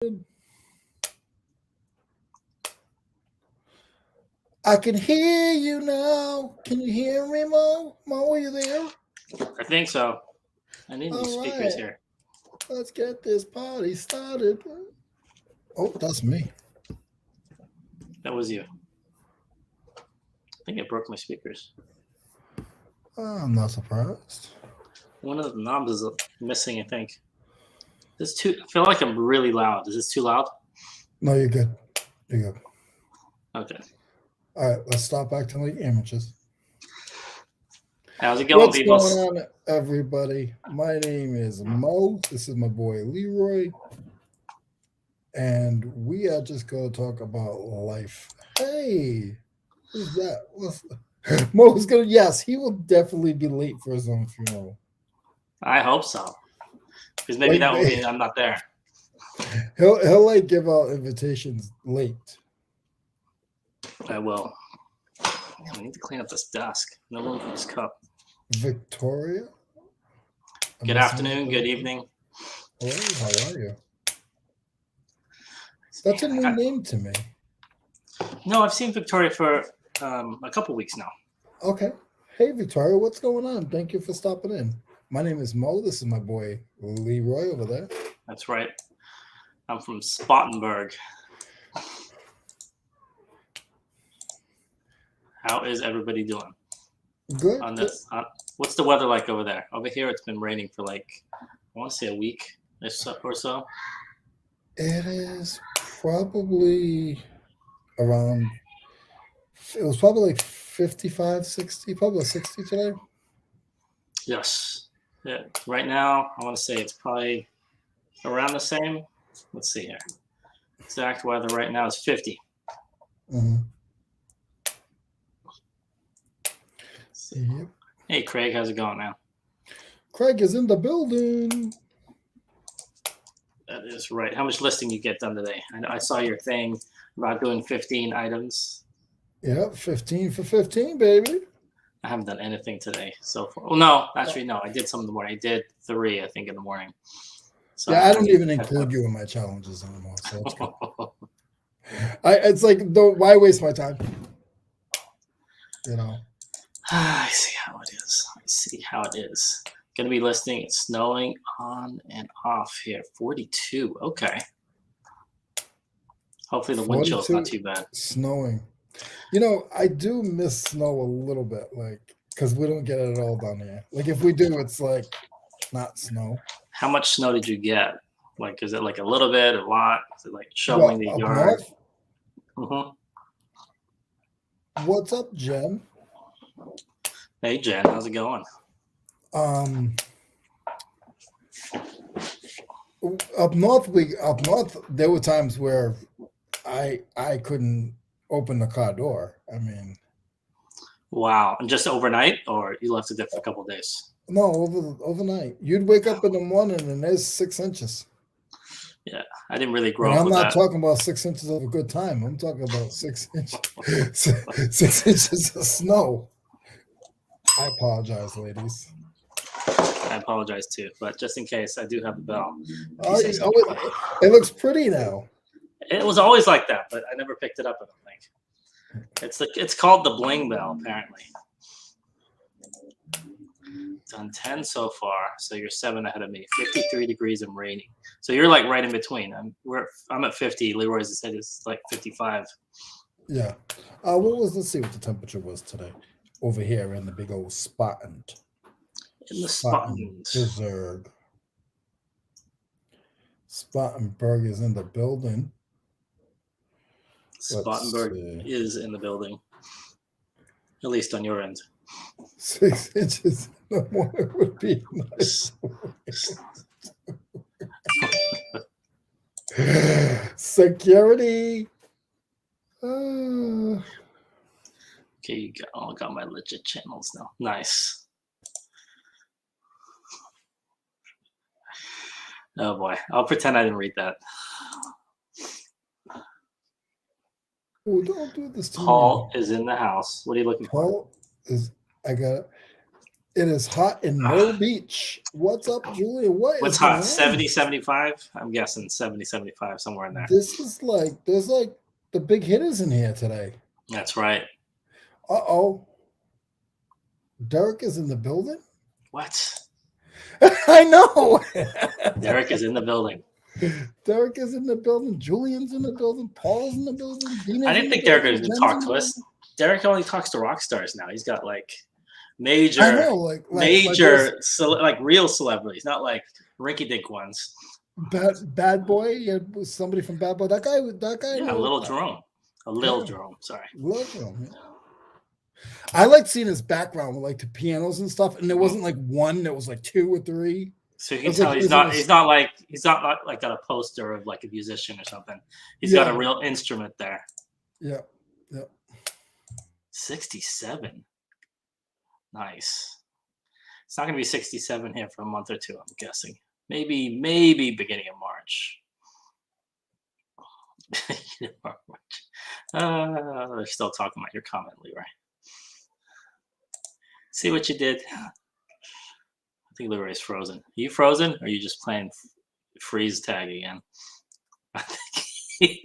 I can hear you now. Can you hear me, Mo? Mo, are you there? I think so. I need these All speakers right. here. Let's get this party started. Oh, that's me. That was you. I think I broke my speakers. I'm not surprised. One of the knobs is missing, I think. This too. I feel like I'm really loud. Is this too loud? No, you're good. You're good. Okay. All right, let's stop acting like amateurs. How's it going, What's people? going on, everybody? My name is Mo. This is my boy Leroy. And we are just going to talk about life. Hey, who's that? Mo's going to, yes, he will definitely be late for his own funeral. I hope so. Because maybe that will mean I'm not there. He'll like give out invitations late. I will. I need to clean up this desk. No room for this cup. Victoria? Good afternoon, good evening. Hello, how are you? That's a new name to me. No, I've seen Victoria for a couple weeks now. Okay. Hey, Victoria, what's going on? Thank you for stopping in. My name is Mo. This is my boy Leroy over there. That's right. I'm from Spartanburg. How is everybody doing? Good. On this, what's the weather like over there? Over here, it's been raining for like, I want to say a week or so. It is probably around, it was probably like 55, 60, probably 60 today. Yes. Yeah. Right now, I want to say it's probably around the same. Let's see here. Exact weather right now is 50. Mm-hmm. Yep. Hey, Craig, how's it going, man? Craig is in the building. That is right. How much listing you get done today? I saw your thing about doing 15 items. Yep, 15 for 15, baby. I haven't done anything today so far. Well, no, actually, no. I did some in the morning. I did 3, I think, in the morning. So yeah, I don't even include you in my challenges anymore. So it's good. It's like, why waste my time? You know. I see how it is. Going to be listing. It's snowing on and off here. 42. Okay. Hopefully the wind chill's not too bad. Snowing. You know, I do miss snow a little bit, like, because we don't get it at all down here. Like, if we do, it's like not snow. How much snow did you get? Like, is it like a little bit, a lot? Is it like shoveling the yard? Mm-hmm. What's up, Jen? Hey, Jen, how's it going? Up north, there were times where I couldn't open the car door. I mean, wow. And just overnight, or you left it there for a couple of days? No, overnight. You'd wake up in the morning and there's 6 inches. Yeah, I didn't really grow up with that. I'm not talking about 6 inches of a good time. I'm talking about 6 inches, 6 inches of snow. I apologize, ladies. I apologize too, but just in case, I do have a bell. It looks pretty now. It was always like that, but I never picked it up. I don't think it's called the bling bell, apparently. Done 10 so far, so you're 7 ahead of me. 53 degrees and raining, so you're like right in between. I'm at 50. Leroy's said it's like 55. Yeah. Let's see what the temperature was today over here in the big old Spartan. In the Spartanburg. Spartanburg is in the building. Spartanburg is in the building. At least on your end. 6 inches no more would be nice. Security. Okay, you got my legit channels now. Nice. Oh boy, I'll pretend I didn't read that. Oh, don't do this to Paul is in the house. What are you looking for? Paul is. I got it. It is hot in Myrtle Beach. What's up, Julia? What's Is hot? going on? 70, 75? I'm guessing 70, 75, somewhere in there. This is like, there's like the big hitters in here today. That's right. Uh-oh. Derek is in the building? What? I know. Derek is in the building. Derek is in the building. Julian's in the building. Paul's in the building. Dina's I didn't think Derek was going to talk to us. Derek only talks to rock stars now. He's got like major, I know, like real celebrities, not like rinky-dink ones. Bad Boy. Yeah, was somebody from Bad Boy. That guy. Yeah, Little Jerome. Jerome. Sorry. Little Jerome. Yeah. I liked seeing his background with like the pianos and stuff, and there wasn't like one. There was like 2 or 3. So you can tell he's not like got a poster of like a musician or something. He's got a real instrument there. Yeah. 67. Nice. It's not going to be 67 here for a month or 2, I'm guessing. Maybe beginning of March. They're still talking about your comment, Leroy. See what you did. I think Leroy's frozen. Are you frozen, or are you just playing freeze tag again? I think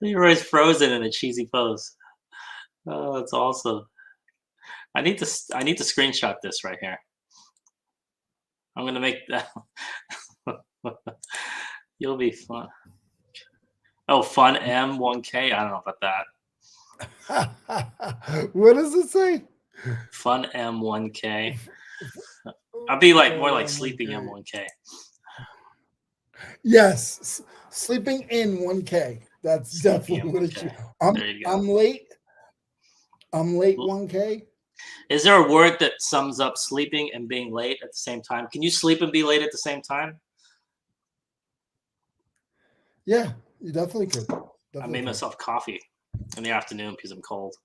Leroy's frozen in a cheesy pose. Oh, that's awesome. I need to screenshot this right here. I'm gonna make that. You'll be fun. Oh, fun M1K. I don't know about that. What does it say? Fun M1K. I'll be like more like sleeping M1K. Yes, sleeping in 1K. That's definitely what it is. I'm late. I'm late 1K. Is there a word that sums up sleeping and being late at the same time? Can you sleep and be late at the same time? Yeah, you definitely could. I made myself coffee in the afternoon because I'm cold.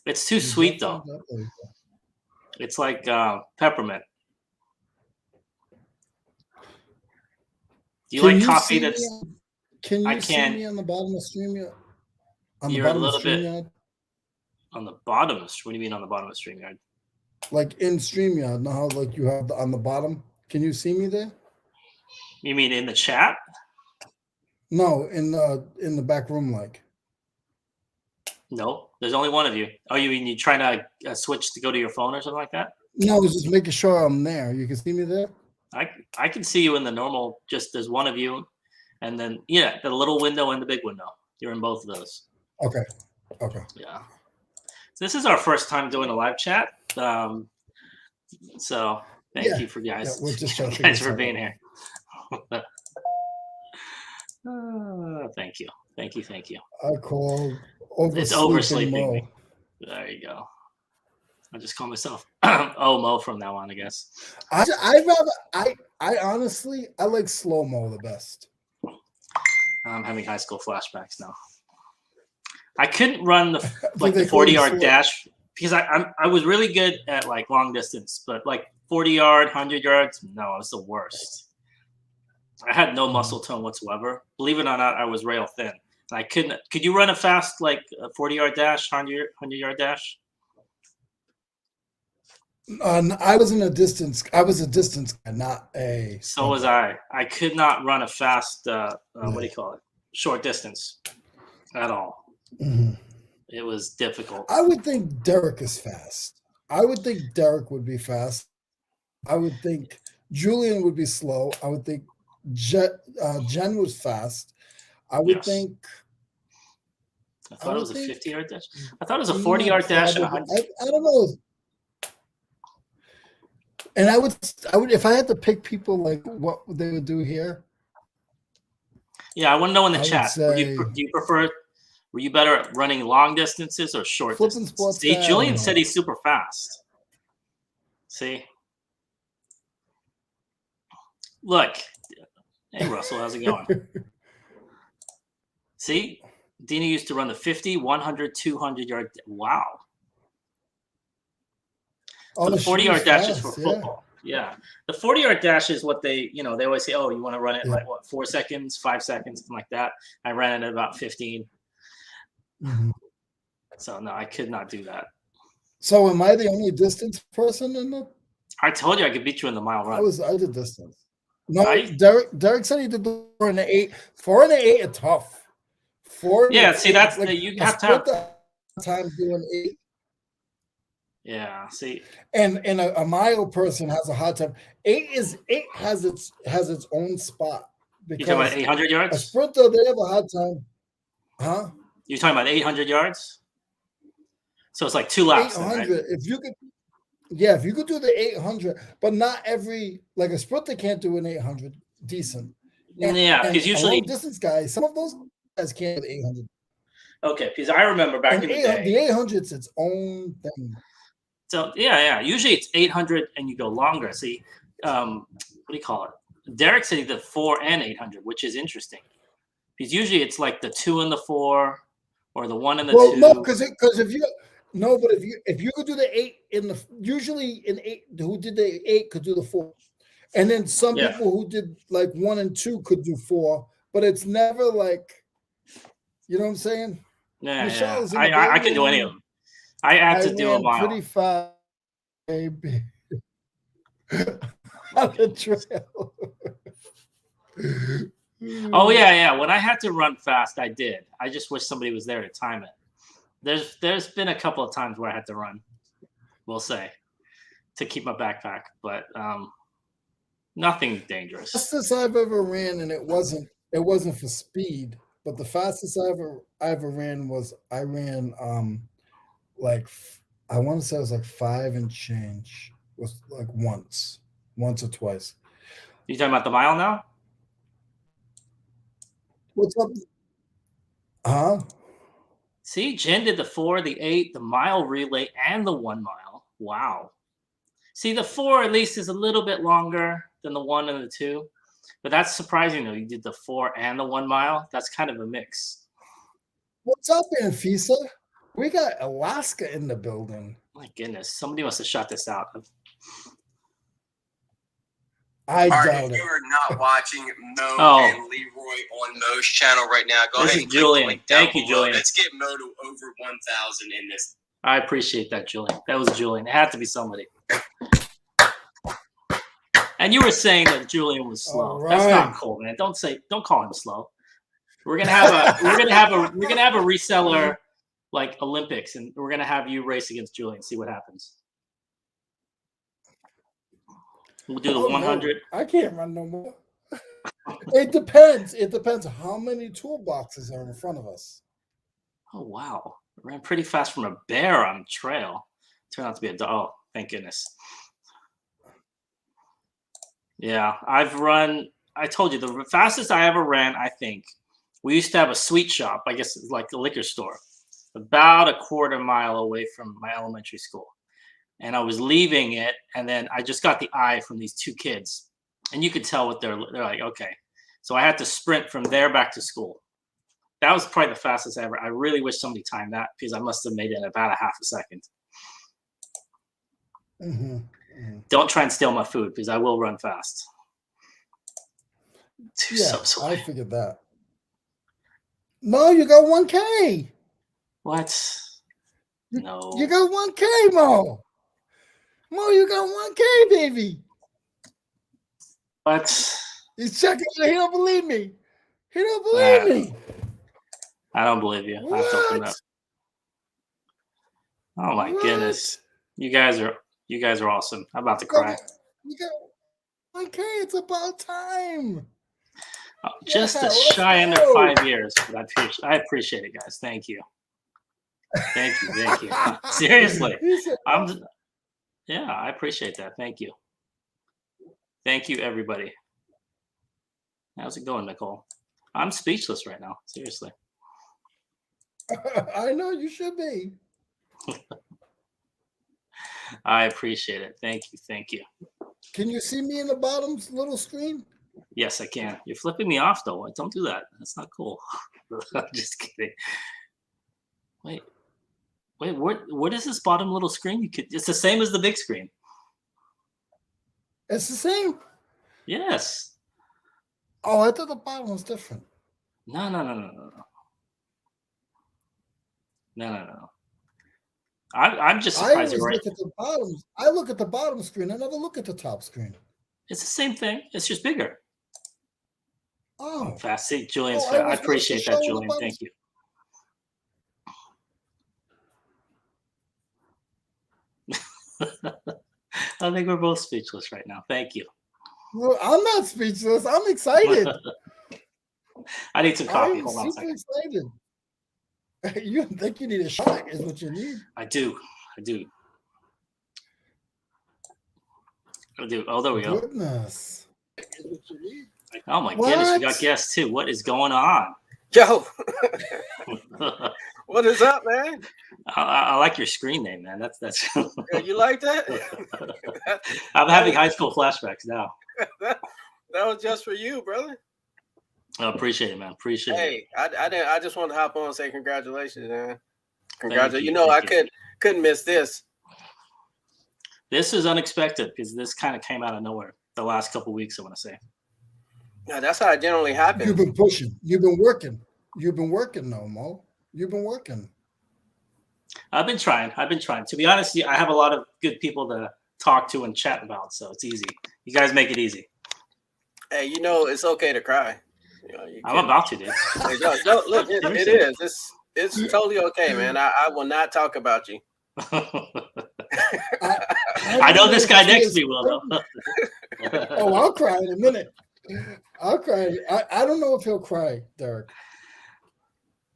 It's too sweet though. It's like peppermint. Do you like coffee that's... Can you see me on the bottom of StreamYard? You're a little bit on the bottom of... What do you mean on the bottom of StreamYard? Like in StreamYard, know how like you have on the bottom? Can you see me there? You mean in the chat? No, in the back room, like. No, there's only one of you. Oh, you mean you trying to switch to go to your phone or something like that? No, I was just making sure I'm there. You can see me there? I can see you in the normal, just there's one of you, and then, yeah, the little window and the big window. You're in both of those. Okay. Yeah. So this is our first time doing a live chat. So thank you for guys. Yeah, we're just thanks for being here. Thank you. I called it's oversleeping me. There you go. I'll just call myself Mo from now on, I guess. I honestly like slow mo the best. I'm having high school flashbacks now. I couldn't run the 40-yard dash because I was really good at like long distance, but like 40-yard, 100 yards, no, I was the worst. I had no muscle tone whatsoever. Believe it or not, I was rail thin. And I couldn't. Could you run a fast like a 40-yard dash, 100-yard dash? I was a distance guy, not a. So was I. I could not run a fast. What do you call it? Short distance, at all. Mm-hmm. It was difficult. I would think Derek is fast. I would think Derek would be fast. I would think Julian would be slow. I would think Jen was fast. I would think. I thought it was a 50-yard dash. I thought it was a 40-yard dash and 100. I don't know. And I would if I had to pick people like what they would do here. Yeah, I want to know in the chat. Do you prefer? Were you better at running long distances or short distances? See, Julian said he's super fast. See, look. Hey, Russell, how's it going? See, Dina used to run the 50, 100, 200-yard. Wow. So the 40-yard dash is for football. Yeah. The 40-yard dash is what they always say, oh, you want to run it like what, 4 seconds, 5 seconds, something like that. I ran it at about 15. Mm-hmm. So no, I could not do that. So am I the only distance person in the? I told you I could beat you in the mile run. I did distance. No, I- Derek said he did the 4 and the 8. 4 and the 8 are tough. 4 and Yeah, the see, 8, that's like you a have to have. sprinter time doing 8. Yeah, see, And a mile person has a hard time. 8 has its own spot you talking about because 800 a yards? sprinter they have a hard time. Huh? You're talking about 800 yards? So it's like 2 laps then, right? 800. If you could do the 800, but not every like a sprinter can't do an 800 decent. Yeah, And because a usually long distance guy, some of those guys can't do the 800. okay, because I remember back And in the day. the 800 is its own thing. So yeah. Usually it's 800 and you go longer. See, what do you call it? Derek said he did 4 and 800, which is interesting. Because usually it's like the 2 and the 4, or the 1 and the 2. Well, no, because if you could do the 8 in the usually in 8 who did the 8 could do the 4, and then some people who did like 1 and 2 could do 4, but it's never like, you know what I'm saying? Yeah, Michelle is in yeah. the I can do any of them. I had to do a ran mile. pretty fast, baby, on the trail. Oh yeah. When I had to run fast, I did. I just wish somebody was there to time it. There's been a couple of times where I had to run, we'll say, to keep my backpack, but nothing dangerous. Fastest I've ever ran, and it wasn't for speed, but the fastest I ever ran was I ran like I want to say it was like 5 and change. Was like once or twice. You talking about the mile now? What's up? Huh? See, Jen did the 4, the 8, the mile relay, and the 1 mile. Wow. See, the 4 at least is a little bit longer than the 1 and the 2, but that's surprising though. You did the 4 and the 1 mile. That's kind of a mix. What's up, Anfisa? We got Alaska in the building. My goodness, somebody must have shot this out. I All right, doubt if it. you are not watching Mo and Leroy on Mo's channel right now, go This ahead is and click Julian. the link down Thank you, below. Julian. Let's get Mo to over 1,000 in this. I appreciate that, Julian. That was Julian. It had to be somebody. And you were saying that Julian was slow. All That's right. not cool, man. Don't call him slow. We're gonna have a reseller like Olympics, and we're gonna have you race against Julian. See what happens. We'll do the 100. No, I can't run no more. It depends. It depends how many toolboxes are in front of us. Oh wow, I ran pretty fast from a bear on the trail. Turned out to be a dog. Oh, thank goodness. Yeah, I've run. I told you the fastest I ever ran. I think we used to have a sweet shop. I guess it's like a liquor store, about a quarter mile away from my elementary school. And I was leaving it, and then I just got the eye from these 2 kids, and you could tell what they're like. Okay, so I had to sprint from there back to school. That was probably the fastest ever. I really wish somebody timed that because I must have made it in about a half a second. Mm-hmm. Mm-hmm. Don't try and steal my food because I will run fast. I figured that. Mo, you got 1K. What? No. You got 1K, Mo. Mo, you got 1K, baby. What? He's checking it. He don't believe me. He don't believe me. I don't believe you. I have to open up. Oh my goodness. You guys are awesome. I'm about to cry. You got 1K. It's about time. Just a shy under 5 years. But I appreciate it, guys. Thank you. Thank you. Seriously. I appreciate that. Thank you. Thank you, everybody. How's it going, Nicole? I'm speechless right now. Seriously. I know you should be. I appreciate it. Thank you. Can you see me in the bottom little screen? Yes, I can. You're flipping me off, though. Don't do that. That's not cool. I'm just kidding. Wait. What is this bottom little screen? It's the same as the big screen. It's the same? Yes. Oh, I thought the bottom was different. No. I'm just I surprised always you're right. look at the bottom. I look at the bottom screen. I never look at the top screen. It's the same thing. It's just bigger. Oh, Fast. See, Julian's Oh, I fast. I always watch the appreciate show that, on the Julian. bottom Thank you. I think we're both speechless right now. Thank you. Well, I'm not speechless. I'm excited. I need some coffee. I'm Hold on a super second. excited. You think you need a shot is what you need. I do. Oh, there we go. Goodness. Is what you need. Oh my goodness, we got What? guests too. What is going on? Yo, what is up, man? I like your screen name, man. That's. Yeah, you like that? I'm having high school flashbacks now. that was just for you, brother. I appreciate it, man. Appreciate it. Hey, I just wanted to hop on and say congratulations, man. Congratulations. you, You know, I thank you. couldn't miss this. This is unexpected because this kind of came out of nowhere the last couple of weeks, I want to say. Yeah, that's how it generally happens. You've been pushing. You've been working. You've been working, no Mo. You've been working. I've been trying. To be honest, I have a lot of good people to talk to and chat about, so it's easy. You guys make it easy. Hey, you know, it's okay to cry. You know, I'm about to, dude. Hey, don't look, it is. It's totally okay, man. I will not talk about you. I know this guy next to me will, though. Oh, I'll cry in a minute. I'll cry. I don't know if he'll cry, Derek.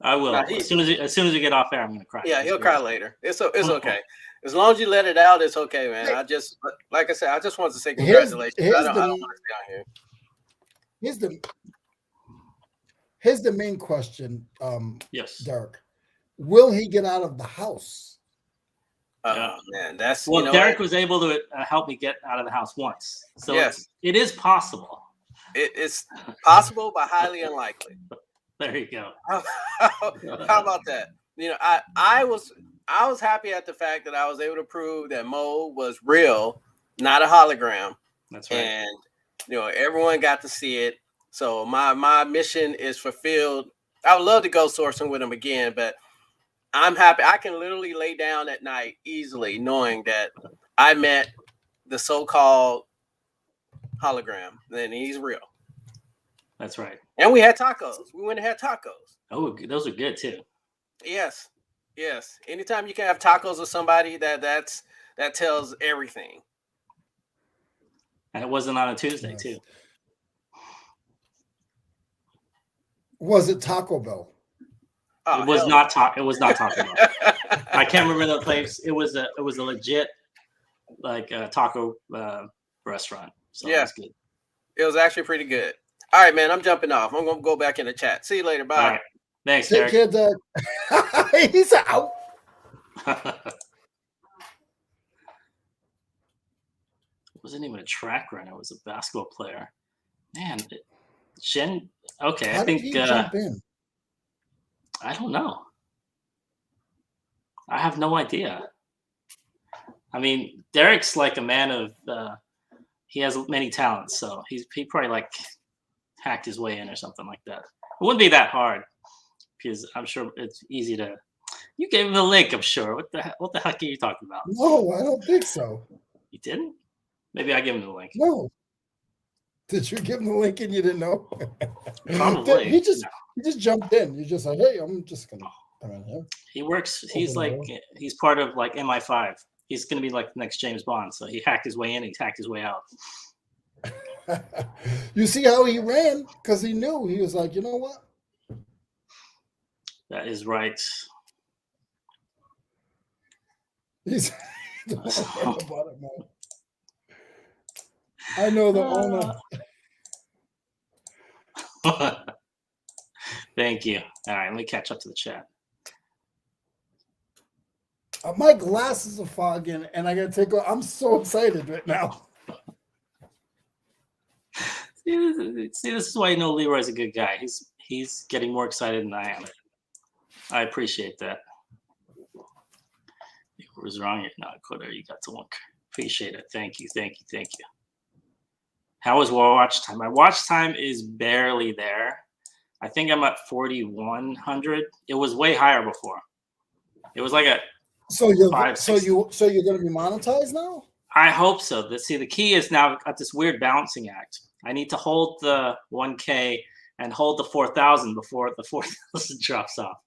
I will. As soon as we get off air, I'm gonna cry. Yeah, he'll cry later. It's okay. As long as you let it out, it's okay, man. Like I said, I just wanted to say congratulations. I don't want to stay on here. Here's the main question, Yes. Derek. Will he get out of the house? Oh man, that's Derek was able to help me get out of the house once, so yes, it is possible. It's possible, but highly unlikely. There you go. How about that? You know, I was happy at the fact that I was able to prove that Mo was real, not a hologram. That's right. And you know, everyone got to see it. So my mission is fulfilled. I would love to go sourcing with him again, but I'm happy. I can literally lay down at night easily knowing that I met the so-called hologram, and he's real. That's right. And we had tacos. We went and had tacos. Oh, those are good too. Yes. Anytime you can have tacos with somebody, that tells everything. And it wasn't on a Tuesday too. Was it Taco Bell? Oh, it was not Taco Bell. I can't remember the place. It was a legit taco restaurant. So yeah, it's good. It was actually pretty good. All right, man. I'm jumping off. I'm gonna go back in the chat. See you later. Bye. All right. Thanks, Take Derek. care, Derek. He's out. It wasn't even a track runner. It was a basketball player. Man, Jen. Okay, How I think. Did he jump in? I don't know. I have no idea. I mean, Derek's like a man of. He has many talents, so he probably hacked his way in or something like that. It wouldn't be that hard because I'm sure it's easy to. You gave him the link, I'm sure. What the heck are you talking about? No, I don't think so. You didn't? Maybe I gave him the link. No. Did you give him the link and you didn't know? Probably. He just jumped in. You're just like, hey, I'm just gonna come in here. He works. He's he's part of MI5. He's gonna be like the next James Bond. So he hacked his way in. He hacked his way out. You see how he ran? Because he knew. He was like, you know what? That is right. He's I know the owner. Thank you. All right, let me catch up to the chat. My glasses are fogging, and I gotta take off. I'm so excited right now. See, this is why you know Leroy's a good guy. He's getting more excited than I am. I appreciate that. What was wrong? No, Coda, you got to look. Appreciate it. Thank you. How is watch time? My watch time is barely there. I think I'm at 4,100. It was way higher before. It was like So you're 5, 6. you're going to be monetized now? I hope so. The key is now at this weird balancing act. I need to hold the 1K and hold the 4,000 before the 4,000 drops off.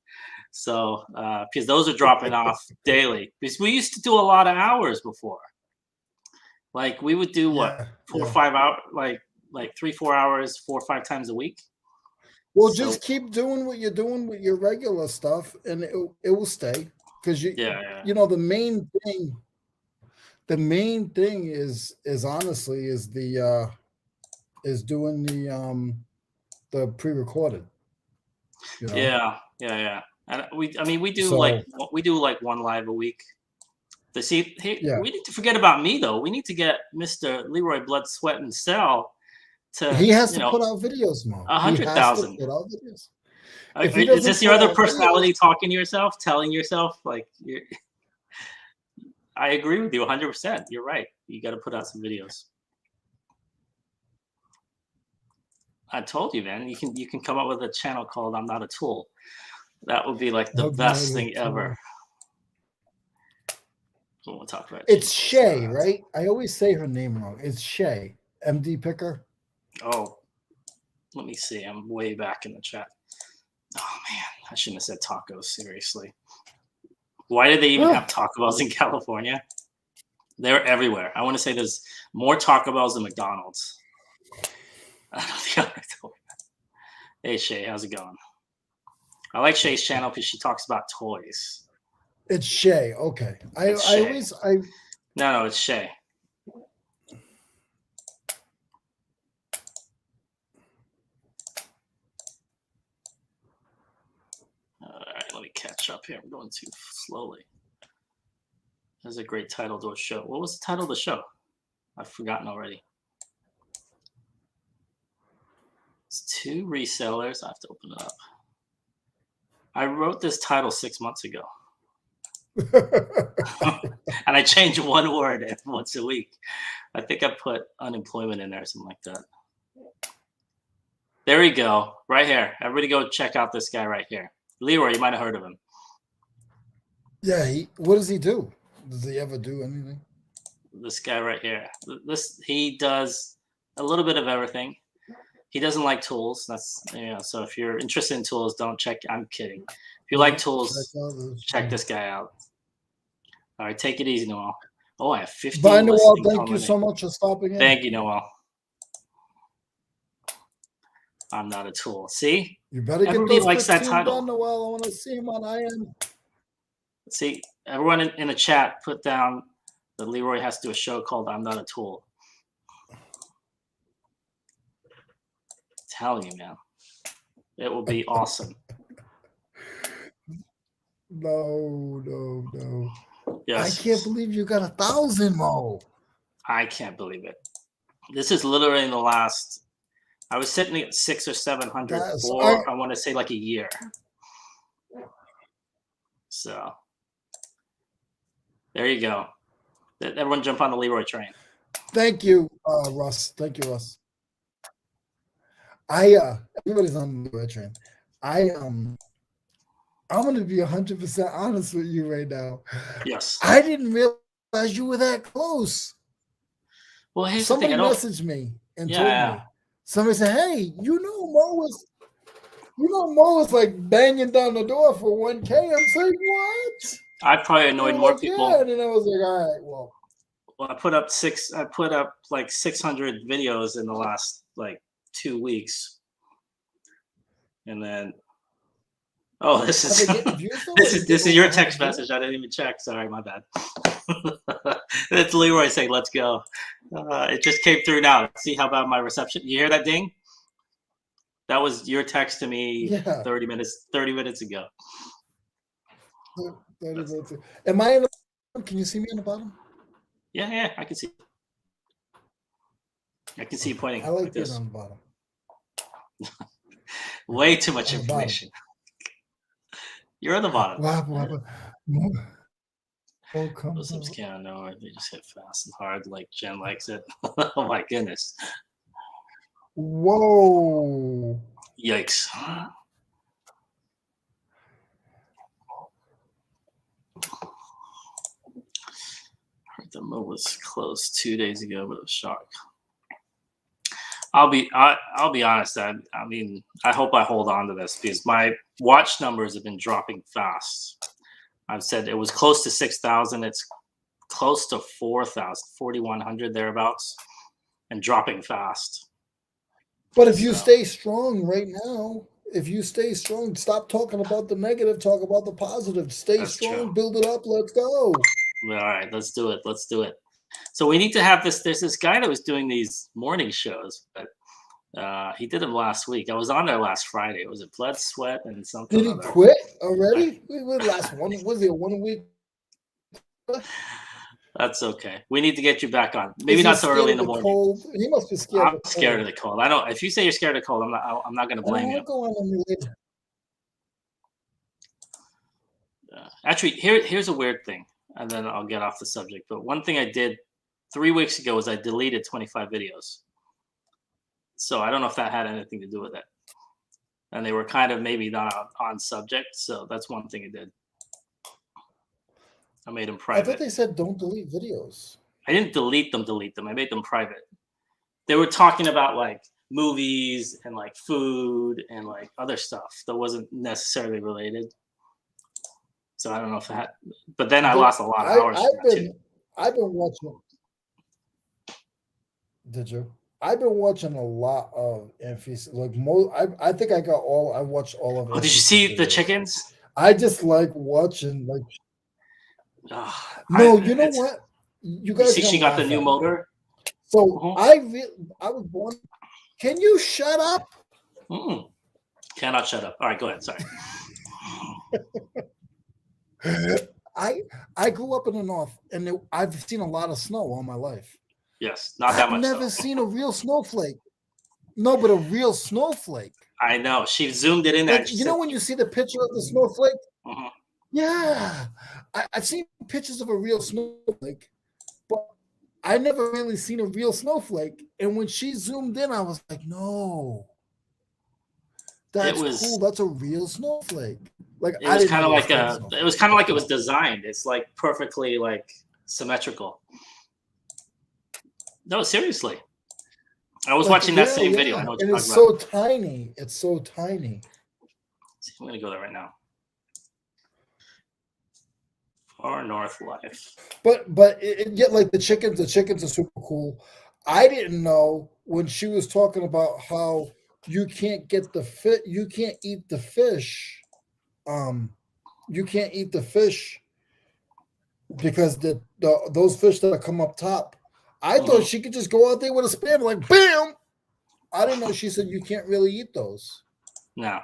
So because those are dropping off daily. Because we used to do a lot of hours before. Like we would do 4 or 5 hours, like 3-4 hours, 4 or 5 times a week. Well, just keep doing what you're doing with your regular stuff, and it will stay. Because you know the main thing is honestly is the is doing the pre-recorded. You know? Yeah. And we do we do like 1 live a week. We need to forget about me though. We need to get Mr. Leroy Blood, Sweat, and Cell to. He has to put out videos, Mo. 100,000. Put out videos. Is this your other personality talking to yourself, telling yourself like you're? I agree with you 100%. You're right. You got to put out some videos. I told you, man. You can come up with a channel called "I'm Not a Tool." That would be like the best thing ever. We'll talk about it's Shay, right? I always say her name wrong. It's Shay, MD Picker. Oh, let me see. I'm way back in the chat. Oh man, I shouldn't have said tacos. Seriously, why do they even have Taco Bells in California? They're everywhere. I want to say there's more Taco Bells than McDonald's. I don't know. Hey Shay, how's it going? I like Shay's channel because she talks about toys. It's Shay. Okay. No, it's Shay. All right, let me catch up here. I'm going too slowly. That's a great title to a show. What was the title of the show? I've forgotten already. It's 2 resellers. I have to open it up. I wrote this title 6 months ago. And I change 1 word once a week. I think I put unemployment in there or something like that. There we go. Right here. Everybody go check out this guy right here. Leroy, you might have heard of him. Yeah, what does he do? Does he ever do anything? This guy right here. He does a little bit of everything. He doesn't like tools. That's so if you're interested in tools, don't check. I'm kidding. If you like tools, check this guy out. All right, take it easy, Noel. Oh, I have 50. Bye, Noel. Thank you so much for stopping in. Thank you, Noel. I'm not a tool. See? You better everybody get likes that title. Done, Noel. I want to see him on IM. See, everyone in the chat put down that Leroy has to do a show called "I'm Not a Tool." I'm telling you, man, it will be awesome. No. Yes. I can't believe you got 1,000, Mo. I can't believe it. This is literally in the last. I was sitting at 600 or 700 for I want to say like a year. So there you go. Everyone jump on the Leroy train. Thank you, Russ. Thank you, Russ. Everybody's on the Leroy train. I'm going to be 100% honest with you right now. Yes. I didn't realize you were that close. Well, here's somebody the thing. Messaged me and told me. Somebody said, "Hey, Mo was like banging down the door for 1K." I'm saying, "What?" I probably annoyed more people. Yeah, and then I was like, "All right, well." Well, I put up like 600 videos in the last like 2 weeks, and then this is your text message. I didn't even check. Sorry, my bad. It's Leroy saying, "Let's go." It just came through now. See how about my reception? You hear that ding? That was your text to me 30 minutes ago. 30 minutes. Am I in the bottom? Can you see me in the bottom? Yeah, I can see. I can see you pointing. I like being on the bottom. Way too much information. You're on the bottom. Those subs can't know it. They just hit fast and hard like Jen likes it. Oh my goodness. Whoa. Yikes. The move was closed 2 days ago, but it was shock. I'll be honest. I mean, I hope I hold on to this because my watch numbers have been dropping fast. I've said it was close to 6,000. It's close to 4,000, 4,100 thereabouts, and dropping fast. But if you stay strong right now, if you stay strong, stop talking about the negative, talk about the positive. Stay strong, build it up, let's go. All right, let's do it. Let's do it. So we need to have this. There's this guy that was doing these morning shows, but he did them last week. I was on there last Friday. Was it Blood, Sweat, and something? Did he quit already? Last one was it 1 week? That's okay. We need to get you back on. Maybe not so early in the morning. Cold? He must be scared. I'm scared of the cold. I don't. If you say you're scared of the cold, I'm not going to blame you. Go on later. Actually, here's a weird thing, and then I'll get off the subject. But one thing I did 3 weeks ago was I deleted 25 videos. So I don't know if that had anything to do with it. And they were kind of maybe not on subject. So that's one thing I did. I made them private. I thought they said don't delete videos. I didn't delete them. I made them private. They were talking about like movies and like food and like other stuff that wasn't necessarily related. So I don't know if that, but then I lost a lot of hours. I've been watching. Did you? I've been watching a lot of Anfisa. Like I think I watched all of it. Oh, did you see the chickens? I just like watching like. No, you know what? You guys see she got the new motor. So I was born. Can you shut up? Cannot shut up. All right, go ahead. Sorry. I grew up in the north, and I've seen a lot of snow all my life. Yes, not that much. I've never seen a real snowflake. No, but a real snowflake. I know. She zoomed it in there. Like, you know when you see the picture of the snowflake? Uh-huh. Yeah, I've seen pictures of a real snowflake, but I never really seen a real snowflake. And when she zoomed in, I was like, "No, that's cool. That's a real snowflake." Like it was kind of like it was kind of like it was designed. It's like perfectly like symmetrical. No, seriously. I was watching that same video. I know what you're talking about. So tiny. It's so tiny. I'm gonna go there right now. Far North Life. But yet like the chickens are super cool. I didn't know when she was talking about how you can't get the fit, you can't eat the fish. You can't eat the fish because those fish that come up top. I thought she could just go out there with a spam like bam. I didn't know she said you can't really eat those. No.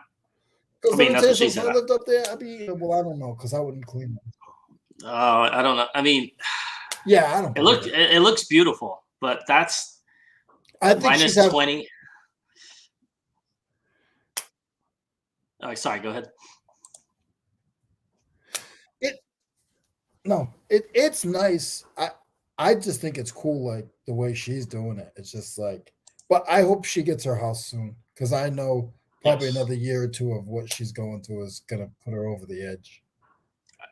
I mean, that's what she said. If I lived up there, I'd be well. I don't know because I wouldn't clean them. I don't know. I mean, yeah, I don't. It looks beautiful, but that's I think minus she's 20. Oh, sorry. Go ahead. It's nice. I just think it's cool, like the way she's doing it. It's just like, but I hope she gets her house soon because I know probably another year or two of what she's going through is gonna put her over the edge.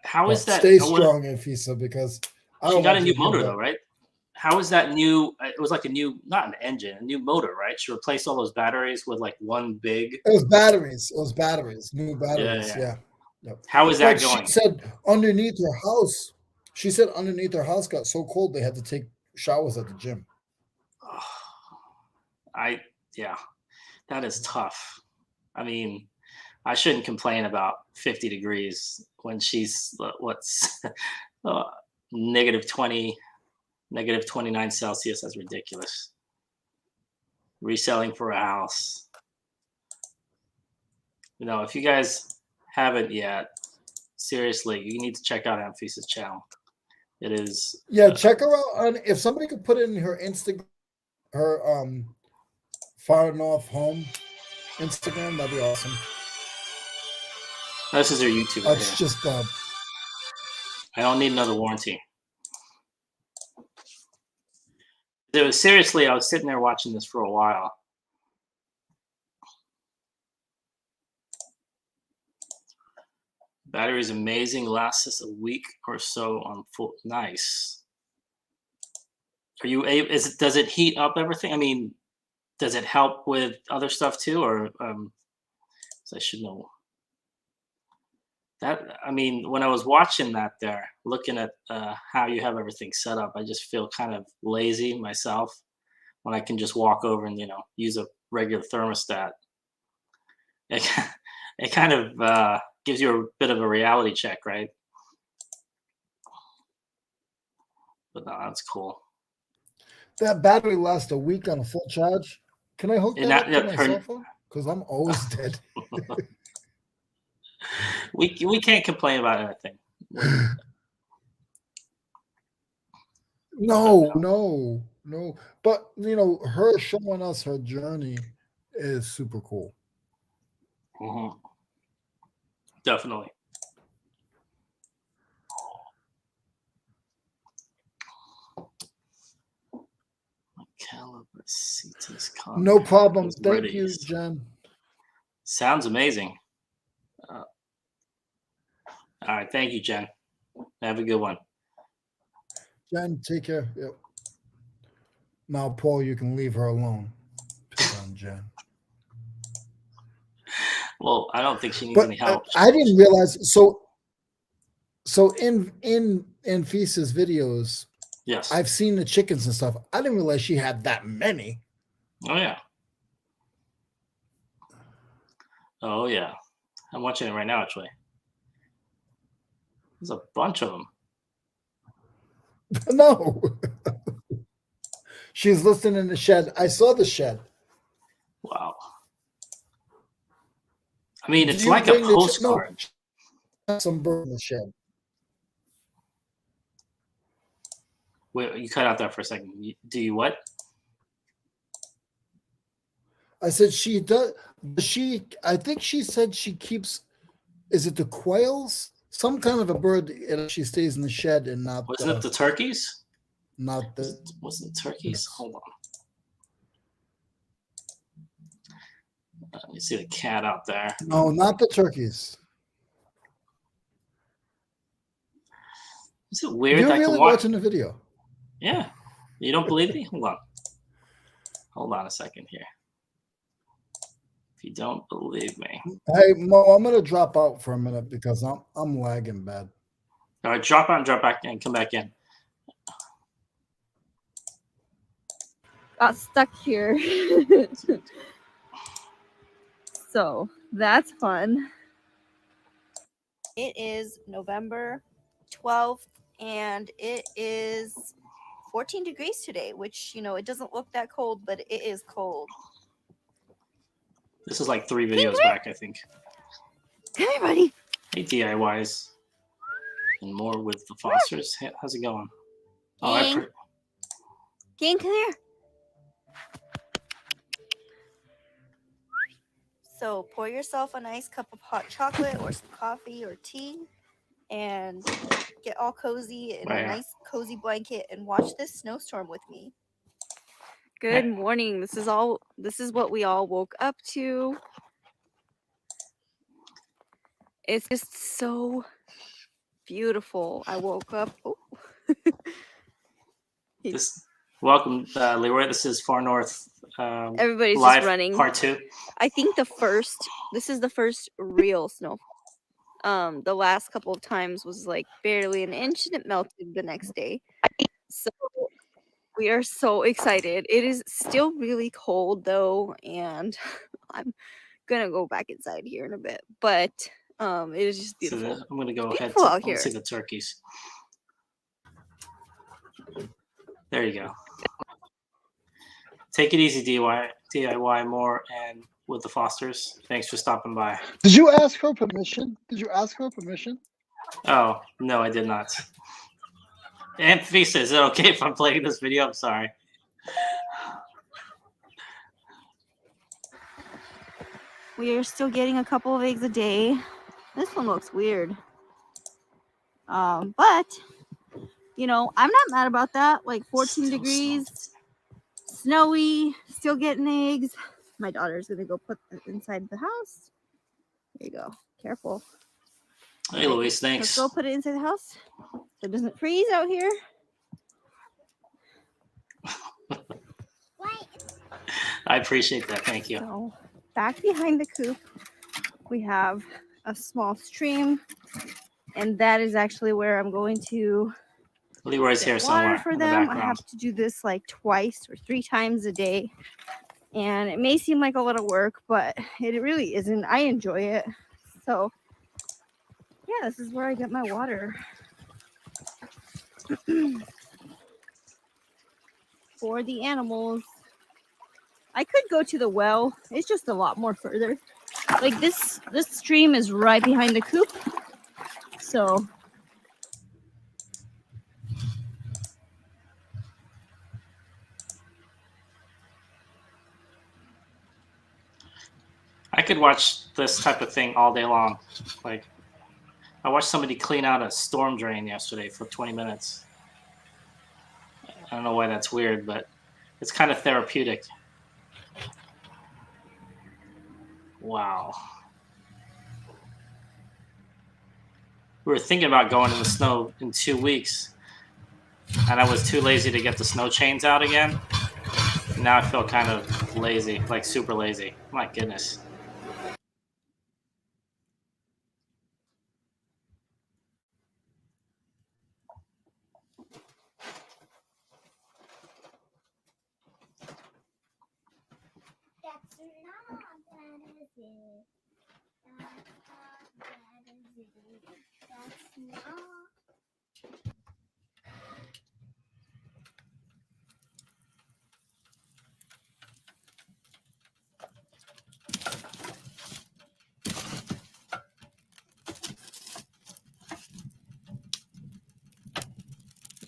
How is that? Stay strong, Anfisa, because she got a new motor though, right? How is that new? It was like a new, not an engine, a new motor, right? She replaced all those batteries with like one big. It was batteries. New batteries. Yeah. Yep. How is that going? She said underneath her house got so cold they had to take showers at the gym. That is tough. I mean, I shouldn't complain about 50 degrees when she's negative 20, negative 29 Celsius. That's ridiculous. Reselling for a house. If you guys haven't yet, seriously, you need to check out Anfisa's channel. It is. Yeah, check her out. And if somebody could put in her Instagram, her Far North Home Instagram, that'd be awesome. This is her YouTube. That's just. I don't need another warranty. It was seriously. I was sitting there watching this for a while. Battery is amazing. Lasts us a week or so on full. Nice. Are you able? Does it heat up everything? I mean, does it help with other stuff too, or so I should know that. I mean, when I was watching that, there, looking at how you have everything set up, I just feel kind of lazy myself when I can just walk over and use a regular thermostat. It, it kind of gives you a bit of a reality check, right? But no, that's cool. That battery lasts a week on a full charge. Can I hook And that up that- to my her- cell phone? Because I'm always dead. we can't complain about anything. No. But her showing us her journey is super cool. Mhm. Definitely. Calabasitas No problem. is Thank ready. you, Jen. Sounds amazing. All right, thank you, Jen. Have a good one. Jen, take care. Yep. Now, Paul, you can leave her alone. Pick on Jen. Well, I don't think she needs But any help. I didn't realize. So in Fisa's videos, Yes. I've seen the chickens and stuff. I didn't realize she had that many. Oh yeah. Oh yeah. I'm watching it right now, actually. There's a bunch of them. No. She's listening in the shed. I saw the shed. Wow. I mean, Do it's you like a bring the postcard. Some bird in the shed. Wait, you cut out there for a second. Do you what? I said she does. I think she said she keeps. Is it the quails? Some kind of a bird. And she stays in the shed and not. Wasn't it the turkeys? Not the. Wasn't it turkeys? Hold on. You see the cat out there. No, not the turkeys. Is it weird? You're I really can watch. watching the video. Yeah. You don't believe me? Hold on. Hold on a second here. If you don't believe me. Hey, Mo, I'm gonna drop out for a minute because I'm lagging bad. All right, drop out and drop back and come back in. Got stuck here. So that's fun. It is November 12th, and it is 14 degrees today, which, it doesn't look that cold, but it is cold. This is like 3 videos back, I think. Come here, buddy. Hey, DIYs. And more with the Fosters. Hey, how's it going? Gang. Gang, come here. So pour yourself a nice cup of hot chocolate or some coffee or tea and get all cozy in a nice cozy blanket and watch this snowstorm with me. Good morning. This is what we all woke up to. It's just so beautiful. I woke up. Oh. Welcome, Leroy. This is Far North. Everybody's live just running. Part 2. I think this is the first real snow. The last couple of times was like barely an inch and it melted the next day. So we are so excited. It is still really cold though, and I'm gonna go back inside here in a bit. But it is just beautiful. So I'm gonna go ahead to see the turkeys. There you go. Take it easy, DIY more and with the Fosters. Thanks for stopping by. Did you ask her permission? Oh, no, I did not. Aunt Fisa, is it okay if I'm playing this video? I'm sorry. We are still getting a couple of eggs a day. This one looks weird. But, I'm not mad about that. Like 14 degrees, snowy, still getting eggs. My daughter's going to go put it inside the house. There you go. Careful. Hey, Luis, thanks. Let's go put it inside the house so it doesn't freeze out here. I appreciate that. Thank you. So back behind the coop, we have a small stream, and that is actually where I'm going to Leroy's get here water somewhere for in the them. I background. have to do this like twice or 3 times a day, and it may seem like a lot of work, but it really isn't. I enjoy it. So yeah, this is where I get my water for the animals. I could go to the well. It's just a lot more further. Like this stream is right behind the coop. So I could watch this type of thing all day long. Like, I watched somebody clean out a storm drain yesterday for 20 minutes. I don't know why that's weird, but it's kind of therapeutic. Wow. We were thinking about going in the snow in 2 weeks, and I was too lazy to get the snow chains out again. Now I feel kind of lazy, like super lazy. My goodness.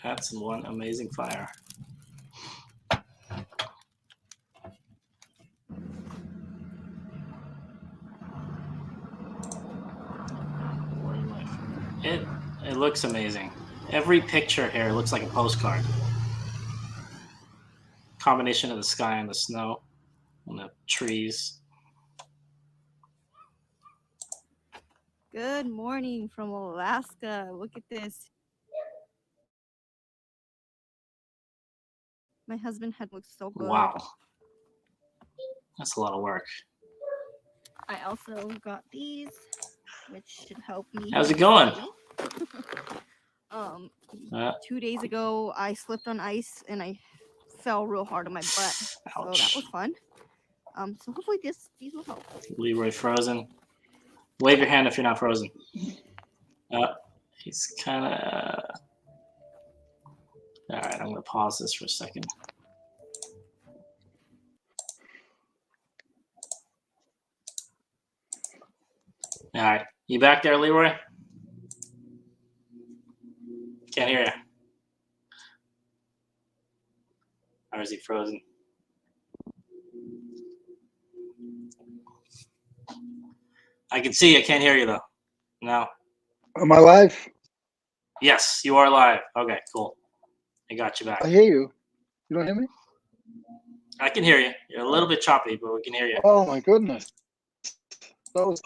That's one amazing fire. It looks amazing. Every picture here looks like a postcard. Combination of the sky and the snow and the trees. good morning from Alaska. Look at this. My husband had looked so good. Wow. That's a lot of work. I also got these, which should help me. How's it going? 2 days ago, I slipped on ice and I fell real hard on my butt. Ouch. So that was fun. So hopefully these will help. Leroy frozen. Wave your hand if you're not frozen. He's kind of... All right, I'm going to pause this for a second. All right, you back there, Leroy? Can't hear you. Or is he frozen? I can see you. I can't hear you, though. No. Am I live? Yes, you are live. Okay, cool. I got you back. I hear you. You don't hear me? I can hear you. You're a little bit choppy, but we can hear you. Oh my goodness. That was,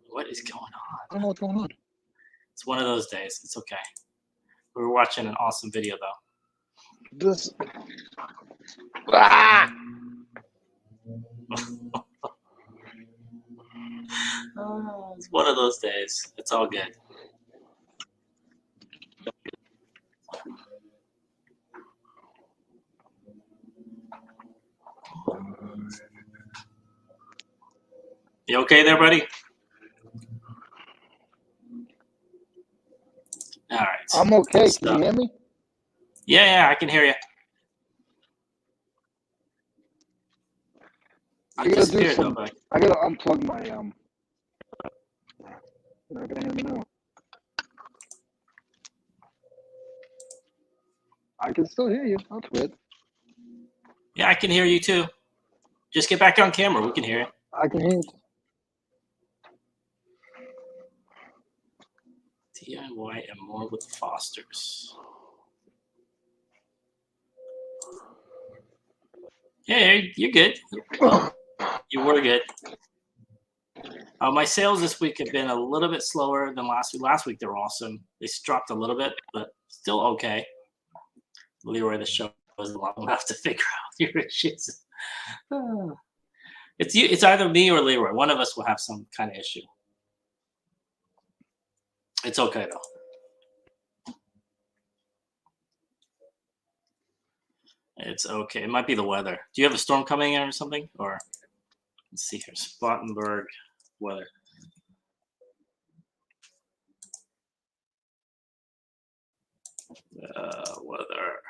What is going on? I don't know what's going on. It's one of those days. It's okay. We were watching an awesome video, though. This. Ah! It's one of those days. It's all good. You okay there, buddy? All right. I'm okay. So- Can you hear me? Yeah, I can hear you. I You gotta do disappeared, though, some. buddy. I gotta unplug my You're not gonna hear me now. I can still hear you. That's weird. Yeah, I can hear you too. Just get back on camera. We can hear you. I can hear you. DIY and more with Fosters. Hey, you're good. You were good. My sales this week have been a little bit slower than last week. Last week they were awesome. They dropped a little bit, but still okay. Leroy, the show wasn't long enough to figure out your issues. It's either me or Leroy. One of us will have some kind of issue. It's okay though. It's okay. It might be the weather. Do you have a storm coming in or something? Or let's see here, Spartanburg weather. Weather.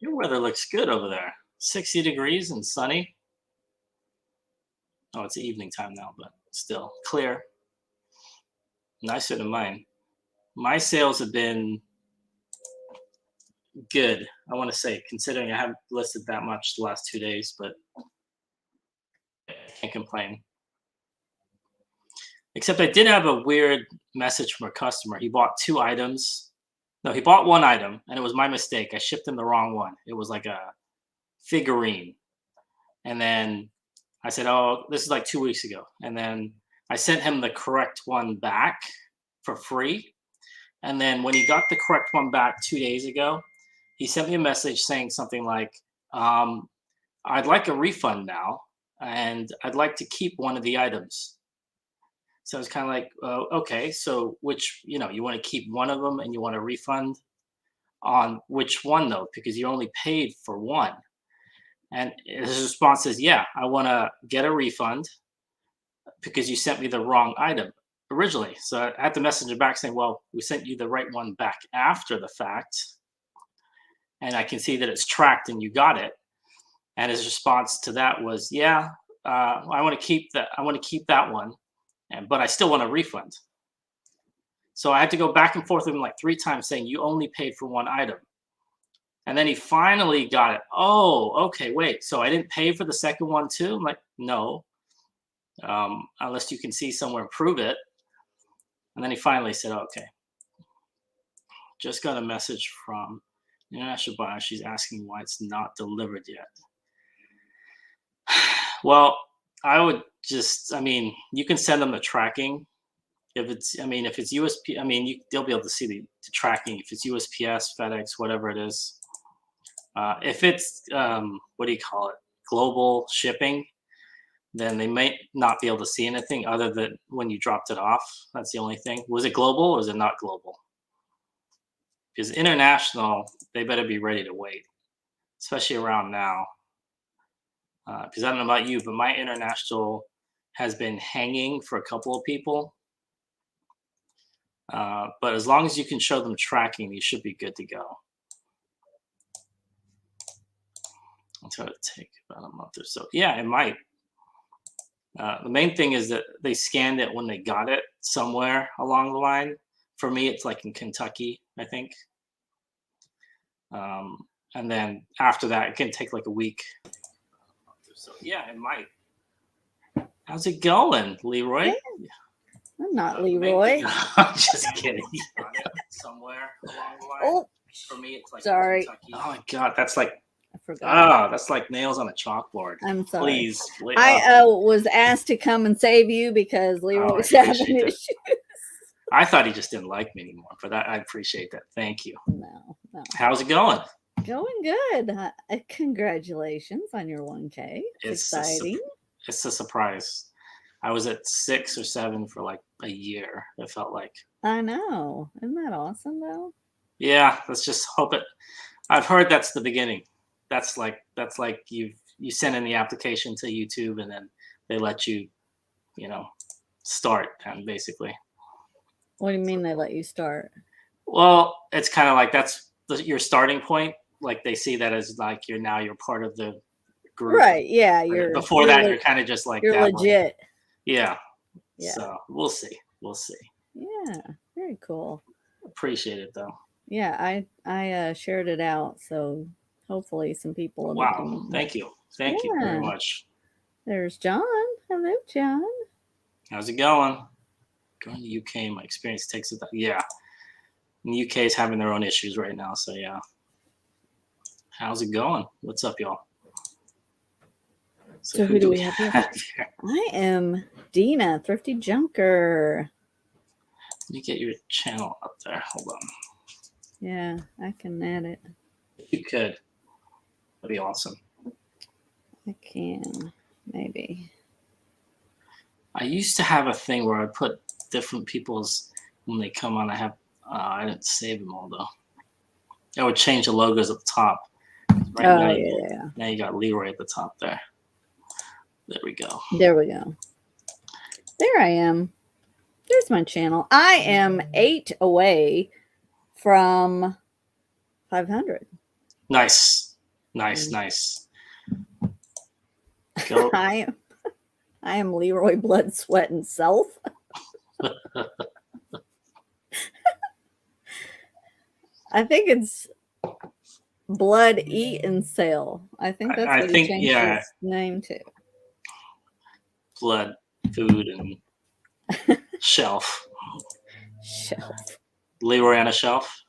Your weather looks good over there. 60 degrees and sunny. Oh, it's evening time now, but still clear. Nicer than mine. My sales have been good, I want to say, considering I haven't listed that much the last 2 days, but I can't complain. Except I did have a weird message from a customer. He bought 2 items. No, he bought 1 item, and it was my mistake. I shipped him the wrong one. It was like a figurine. And then I said, oh, this is like 2 weeks ago. And then I sent him the correct one back for free. And then when he got the correct one back 2 days ago, he sent me a message saying something like, I'd like a refund now, and I'd like to keep one of the items. So it's kind of like, okay, so which, you want to keep one of them and you want a refund on which one though? Because you only paid for one. And his response is, yeah, I want to get a refund because you sent me the wrong item originally. So I had to message him back saying, well, we sent you the right one back after the fact. And I can see that it's tracked and you got it. And his response to that was, yeah, I want to keep that. I want to keep that one. But I still want a refund. So I had to go back and forth with him like 3 times saying, you only paid for one item. And then he finally got it. Oh, okay, wait. So I didn't pay for the second one too? I'm like, no. Unless you can see somewhere and prove it. And then he finally said, okay. Just got a message from International Buyer. She's asking why it's not delivered yet. Well, I would just, you can send them the tracking. If it's USP, they'll be able to see the tracking. If it's USPS, FedEx, whatever it is. If it's, global shipping, then they might not be able to see anything other than when you dropped it off. That's the only thing. Was it global or is it not global? Because international, they better be ready to wait, especially around now. Because I don't know about you, but my international has been hanging for a couple of people. But as long as you can show them tracking, you should be good to go. It's going to take about a month or so. Yeah, it might. The main thing is that they scanned it when they got it somewhere along the line. For me, it's like in Kentucky, I think. And then after that, it can take like a week. So yeah, it might. How's it going, Leroy? I'm not Leroy. I'm just kidding. Somewhere along the line. Oh, for me, it's like sorry. Kentucky. Oh my God, that's like. I forgot. That's like nails on a chalkboard. I'm sorry. Please. I was asked to come and save you because Leroy was having issues. I thought he just didn't like me anymore, but I appreciate that. Thank you. No. How's it going? Going good. Congratulations on your 1K. It's exciting. It's a surprise. I was at 6 or 7 for like a year. It felt like. I know. Isn't that awesome though? Yeah. Let's just hope it. I've heard that's the beginning. That's like you send in the application to YouTube and then they let you, start basically. What do you mean they let you start? Well, it's kind of like that's your starting point. Like they see that as like you're part of the group. Right. Yeah. You're kind of just like you're that legit. Yeah. Yeah. So we'll see. Yeah. Very cool. Appreciate it though. Yeah, I shared it out, so hopefully some people. Wow! Thank you very much. There's John. Hello, John. How's it going? Going to the UK, my experience takes it. Yeah, and the UK is having their own issues right now, so yeah. How's it going? What's up, y'all? So who do we have here? I am Dina, Thrifty Junker. Let me get your channel up there. Hold on. Yeah, I can add it. If you could, that'd be awesome. I can, maybe. I used to have a thing where I put different people's when they come on. I didn't save them all though. I would change the logos at the top. Right Oh, now, yeah. now you got Leroy at the top there. There we go. There we go. There I am. There's my channel. I am 8 away from 500. Nice. Nice. Go. I am Leroy Blood, Sweat, and Self. I think it's Blood, Eat, and Sale. I think that's what he changed his name to. Blood, food, and shelf. Shelf. Leroy on a shelf.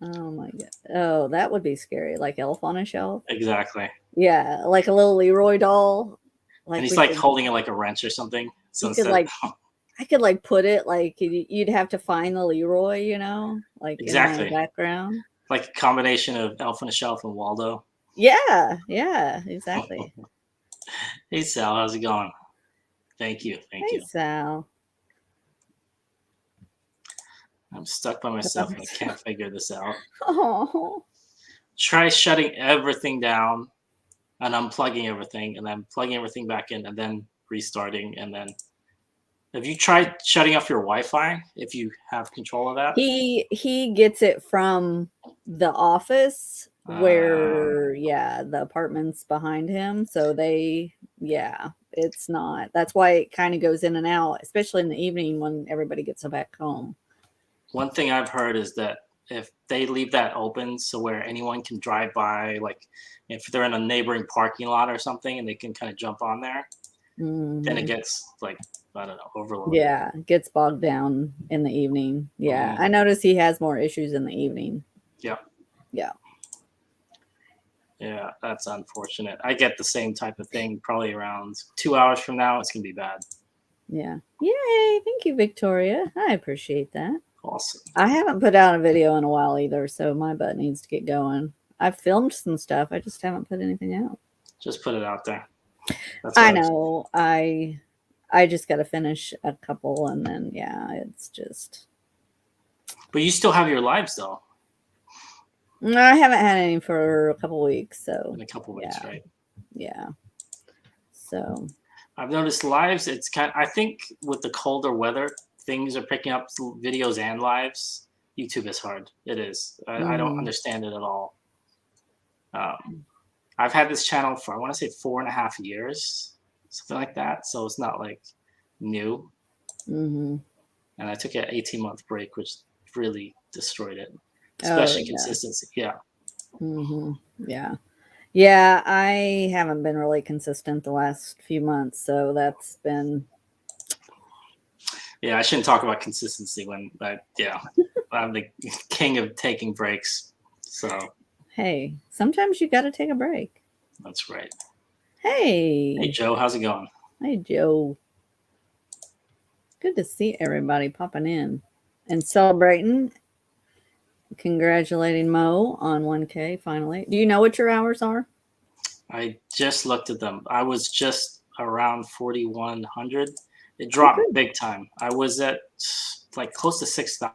Oh my god. Oh, that would be scary. Like Elf on a Shelf. Exactly. Yeah, like a little Leroy doll. Like and he's like holding it like a wrench or something. So you could like, I could like put it like you'd have to find the Leroy, you know, like exactly in the background. Like a combination of Elf on a Shelf and Waldo. Yeah, exactly. Hey Sal, how's it going? Thank you. Hey Sal. I'm stuck by myself and I can't figure this out. Oh. Try shutting everything down and unplugging everything and then plugging everything back in and then restarting. And then have you tried shutting off your Wi-Fi if you have control of that? He gets it from the office where the apartment's behind him. So it's not. That's why it kind of goes in and out, especially in the evening when everybody gets back home. One thing I've heard is that if they leave that open so where anyone can drive by, like if they're in a neighboring parking lot or something and they can kind of jump on there, then it gets like, I don't know, overloaded. Yeah, it gets bogged down in the evening. Yeah, I notice he has more issues in the evening. Yeah. Yeah. Yeah, that's unfortunate. I get the same type of thing probably around 2 hours from now. It's going to be bad. Yeah. Yay. Thank you, Victoria. I appreciate that. Awesome. I haven't put out a video in a while either, so my butt needs to get going. I've filmed some stuff. I just haven't put anything out. Just put it out there. I know. I just got to finish a couple and then, it's just. But you still have your lives, though. I haven't had any for a couple weeks, so. In a couple weeks, right? Yeah. So. I've noticed lives, it's I think with the colder weather, things are picking up videos and lives. YouTube is hard. It is. I don't understand it at all. I've had this channel for, I want to say 4.5 years, something like that. So it's not like new. And I took an 18-month break, which really destroyed it, especially consistency. Yeah. Yeah, I haven't been really consistent the last few months, so that's been. Yeah, I shouldn't talk about consistency when, I'm the king of taking breaks. So. Hey, sometimes you got to take a break. That's right. Hey, Joe, how's it going? Hey, Joe. Good to see everybody popping in and celebrating. Congratulating Mo on 1K finally. Do you know what your hours are? I just looked at them. I was just around 4,100. It dropped big time. I was at like close to 6,000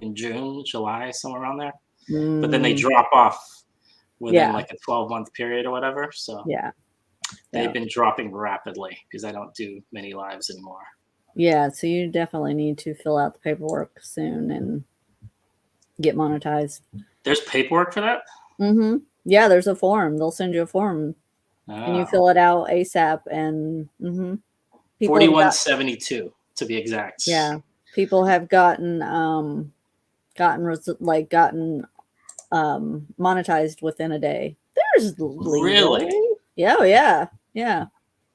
in June, July, somewhere around there. But then they drop off within like a 12-month period or whatever. So they've been dropping rapidly because I don't do many lives anymore. Yeah, so you definitely need to fill out the paperwork soon and get monetized. There's paperwork for that? Yeah, there's a form. They'll send you a form and you fill it out ASAP. And 4172 to be exact. Yeah, people have gotten monetized within a day. There's really? Yeah.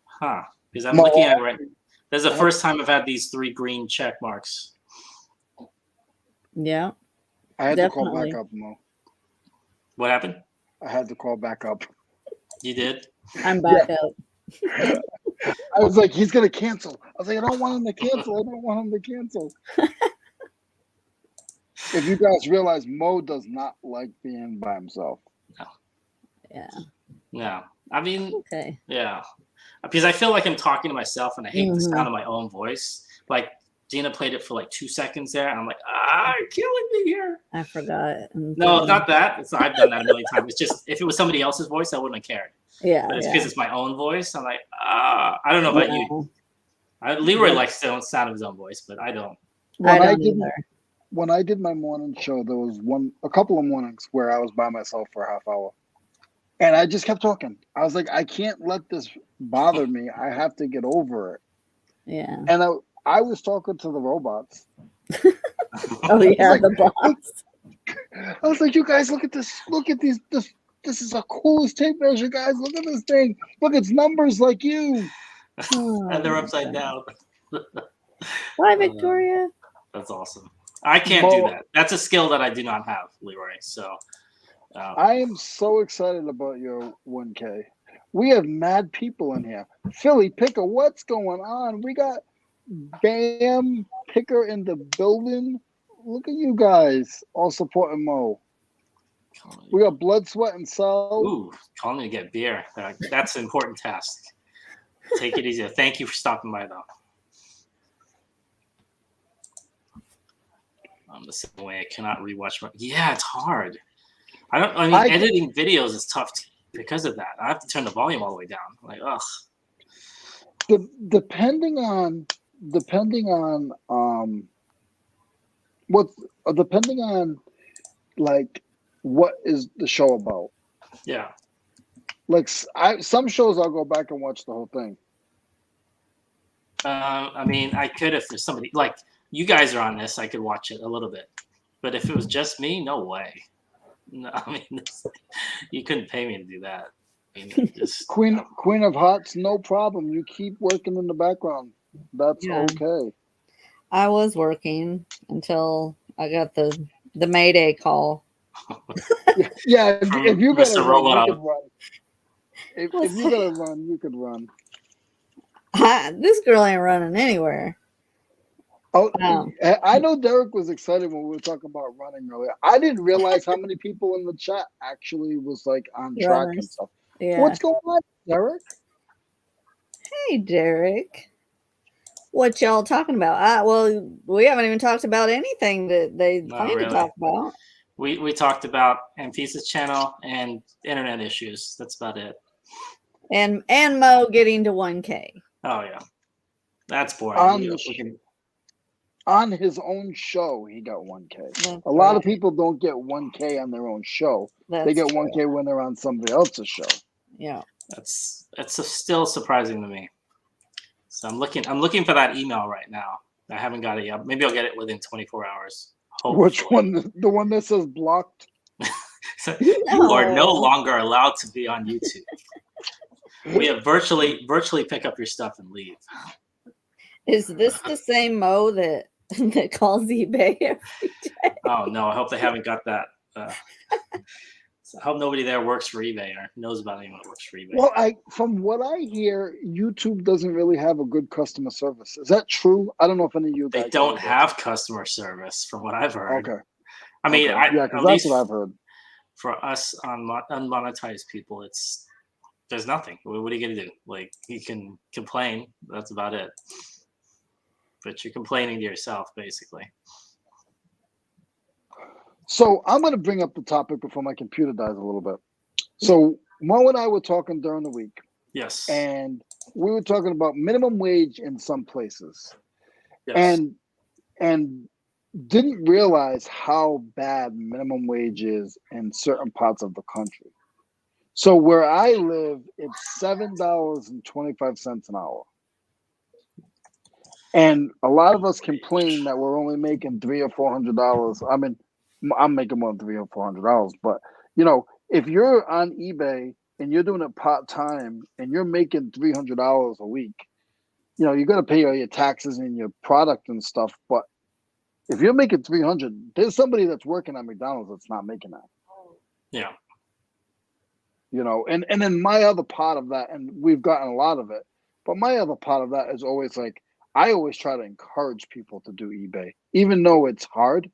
Huh? Because I'm looking at it right. That's the first time I've had these 3 green check marks. Yeah. I had to call back up, Mo. What happened? I had to call back up. You did? I'm back up. I was like, he's going to cancel. I was like, I don't want him to cancel. if you guys realize, Mo does not like being by himself. Yeah. No, I mean, Okay. yeah, because I feel like I'm talking to myself, and I hate the Mhm. sound of my own voice. Like Dina played it for like 2 seconds there, and I'm like, you're killing me here. I forgot. No, it's not that. I've done that a million times. It's just if it was somebody else's voice, I wouldn't have cared. Yeah. But it's Yeah. because it's my own voice. I'm like, I don't know about you. Leroy likes the sound of his own voice, but I don't. I don't either. When I did my morning show, there was a couple of mornings where I was by myself for a half hour. And I just kept talking. I was like, I can't let this bother me. I have to get over it. Yeah. And I was talking to the robots. Oh yeah, like, the bots. I was like, you guys, look at this. Look at these. This is the coolest tape measure, guys. Look at this thing. Look, it's numbers like you. And they're upside down. Bye, Victoria. That's awesome. I can't do that. That's a skill that I do not have, Leroy. So I am so excited about your 1K. We have mad people in here. Philly Picker, what's going on? We got Bam Picker in the building. Look at you guys all supporting Mo. We got Blood, Sweat, and Soul. Ooh, calling me to get beer. That's an important task. Take it easy. Thank you for stopping by, though. The same way I cannot rewatch my. Yeah, it's hard. I mean, editing videos is tough because of that. I have to turn the volume all the way down. Like, ugh. Depending on like what is the show about. Yeah. Like some shows I'll go back and watch the whole thing. I mean, I could if there's somebody like you guys are on this, I could watch it a little bit. But if it was just me, no way. No, I mean, you couldn't pay me to do that. I mean, just Queen of Hearts, no problem. You keep working in the background. That's okay. I was working until I got the Mayday call. Yeah, if you gotta run, you can run. If you gotta run, you could run. This girl ain't running anywhere. Oh, I know Derek was excited when we were talking about running earlier. I didn't realize how many people in the chat actually was like on track and stuff. Yeah. What's going on, Derek? Hey, Derek. What y'all talking about? Well, we haven't even talked about anything that they plan to talk about. We talked about Amphisa's channel and internet issues. That's about it. And Mo getting to 1K. Oh yeah, that's boring. On his own show, he got 1K. A lot of people don't get 1K on their own show. They get 1K when they're on somebody else's show. Yeah, that's still surprising to me. So I'm looking for that email right now. I haven't got it yet. Maybe I'll get it within 24 hours. Hopefully. Which one? The one that says blocked? So you are no longer allowed to be on YouTube. We have virtually pick up your stuff and leave. Is this the same Mo that calls eBay every day? Oh no! I hope they haven't got that. So I hope nobody there works for eBay or knows about anyone who works for eBay. Well, from what I hear, YouTube doesn't really have a good customer service. Is that true? I don't know if any of you guys. They don't have customer service, from what I've heard. Okay. I mean, yeah, because that's what I've heard. For us unmonetized people, there's nothing. What are you gonna do? Like, you can complain. That's about it. But you're complaining to yourself, basically. So I'm going to bring up the topic before my computer dies a little bit. So Mo and I were talking during the week. Yes. And we were talking about minimum wage in some places. Yes. And didn't realize how bad minimum wage is in certain parts of the country. So where I live, it's $7.25 an hour. And a lot of us complain that we're only making $300 or $400. I mean, I'm making more than $300 or $400, but if you're on eBay and you're doing it part time and you're making $300 a week, you got to pay all your taxes and your product and stuff. But if you're making $300, there's somebody that's working at McDonald's that's not making that. Yeah. And then my other part of that, and we've gotten a lot of it, but my other part of that is always like, I always try to encourage people to do eBay, even though it's hard.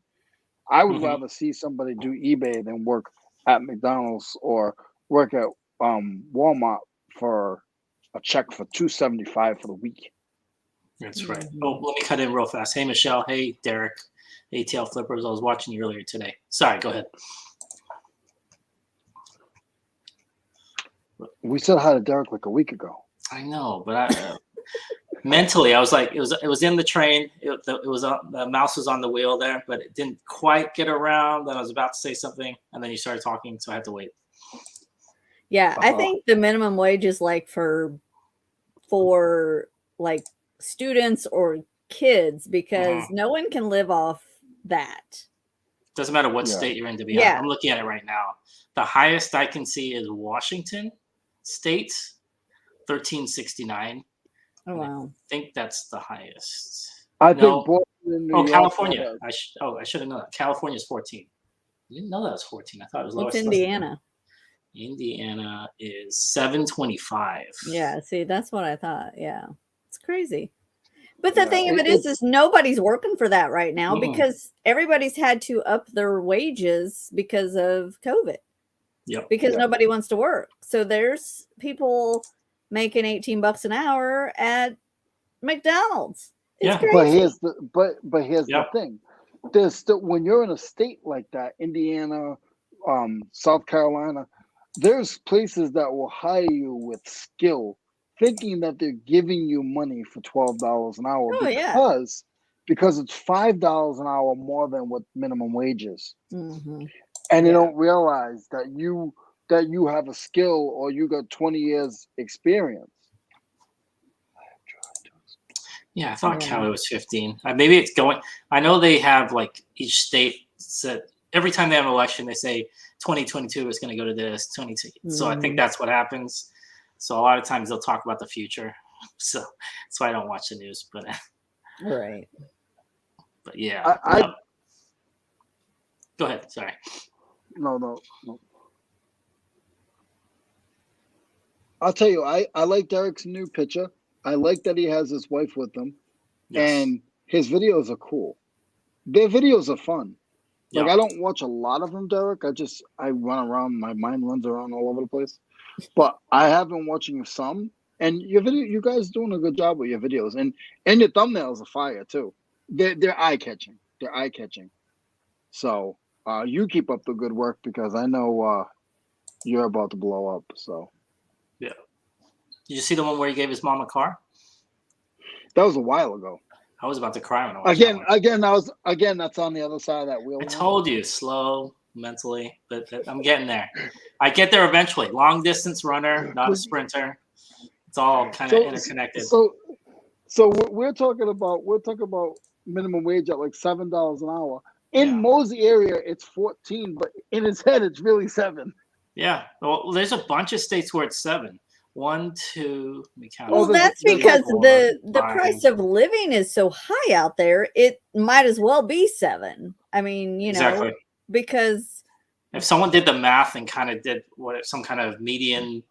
I would Mhm. rather see somebody do eBay than work at McDonald's or work at Walmart for a check for $275 for the week. That's right. Mhm. Oh, let me cut in real fast. Hey, Michelle. Hey, Derek. ATL Flippers. I was watching you earlier today. Sorry, go ahead. We said hi to Derek like a week ago. I know, but mentally, I was like, it was in the train. It was the mouse was on the wheel there, but it didn't quite get around. Then I was about to say something, and then you started talking, so I had to wait. Yeah, I Uh-huh. think the minimum wage is like for like students or kids because no one can live off that. Doesn't matter what Yeah. state you're in, to be honest. Yeah. I'm looking at it right now. The highest I can see is Washington State, 1369. Oh wow. I think that's the highest. I No. think Boston and New Oh, York. California. I should have known that. California's 14. I didn't know that was 14. I thought it was lower. What's Indiana? Indiana is 725. Yeah, see, that's what I thought. Yeah. It's crazy. But the Yeah, thing of it is nobody's working for that right now Mhm. because everybody's had to up their wages because of COVID. Yep. Because Yeah. nobody wants to work. So there's people making $18 an hour at McDonald's. It's Yeah. crazy. But here's Yeah. the thing. There's still, when you're in a state like that, Indiana, South Carolina, there's places that will hire you with skill, thinking that they're giving you money for $12 an hour Oh, yeah. because it's $5 an hour more than what minimum wage is. Mhm. And they Yeah. don't realize that you have a skill or you got 20 years experience. Yeah, I thought Yeah. Cali was 15. Maybe it's going. I know they have like each state said every time they have an election, they say 2022 is going to go to this 22. So I think that's what happens. So a lot of times they'll talk about the future. So that's why I don't watch the news. But Right. but yeah. I Go ahead. Sorry. No. I'll tell you, I like Derek's new picture. I like that he has his wife with him, Yes. and his videos are cool. Their videos are fun. Like Yeah. I don't watch a lot of them, Derek. I run around. My mind runs around all over the place. But I have been watching some, and you guys doing a good job with your videos, and your thumbnails are fire too. They're eye catching. They're eye catching. So you keep up the good work because I know you're about to blow up. So Yeah. Did you see the one where he gave his mom a car? that was a while ago. I was about to cry when I watched that one. That's on the other side of that wheel. I now. told you, slow mentally, but I'm getting there. I get there eventually. Long distance runner, not a sprinter. It's all kind of interconnected. So we're talking about minimum wage at like $7 an hour. In Mosey area, it's 14, but in his head, it's really 7. Yeah. Well, there's a bunch of states where it's 7. 1, 2. Let me count. Well, that's because the price of living is so high out there. It might as well be 7. I mean, Exactly. because if someone did the math and kind of did some kind of median,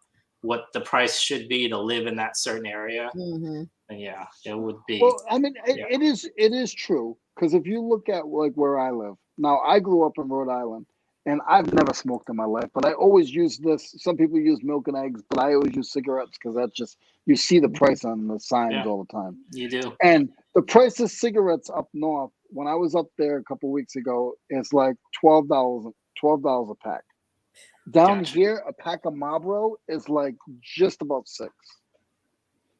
what the price should be to live in that certain area, then yeah, it would be. Well, I mean, it is true because if you look at like where I live now, I grew up in Rhode Island. And I've never smoked in my life, but I always use this. Some people use milk and eggs, but I always use cigarettes because that's just, you see the price on the signs all the time. You do. And the price of cigarettes up north, when I was up there a couple of weeks ago, it's like $12 a pack. Down here, a pack of Marlboro is like just about $6.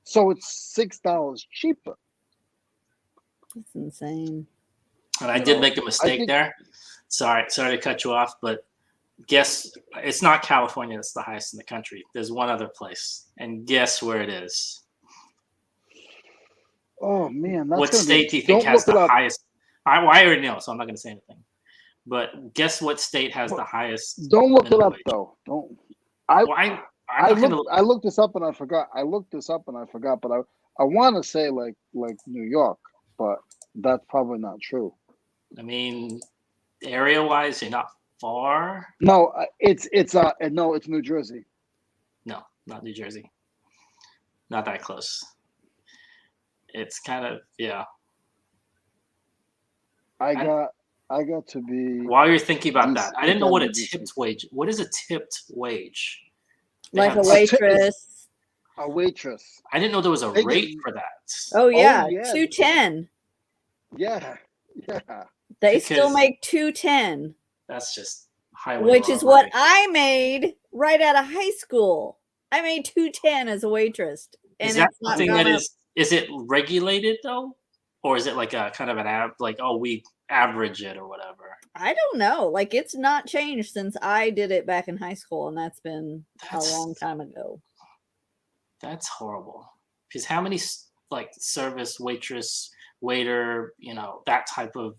So it's $6 cheaper. That's insane. And I did make a mistake there. Sorry to cut you off, but guess it's not California that's the highest in the country. There's one other place, and guess where it is? Oh man, what state do you think has the highest? I already know, so I'm not going to say anything. But guess what state has the highest? Don't look it up though. Don't. I looked this up and I forgot. But I want to say like New York, but that's probably not true. I mean, area-wise, you're not far. No, it's New Jersey. No, not New Jersey. Not that close. It's kind of I I got to be. While you're thinking about that, I didn't know what a DC. tipped wage. What is a tipped wage? Like a have- waitress. A waitress. I didn't know there was a They get- rate for that. Oh yeah, yeah. 210. Yeah. They still Because- make 210, That's just highway which is what robbery. I made right out of high school. I made 210 as a waitress, and Is that it's not something gone that up. is it regulated though, or is it like a kind of an we average it or whatever? I don't know. Like it's not changed since I did it back in high school, and that's been a long time ago. That's horrible. Because how many like service waitress, waiter, that type of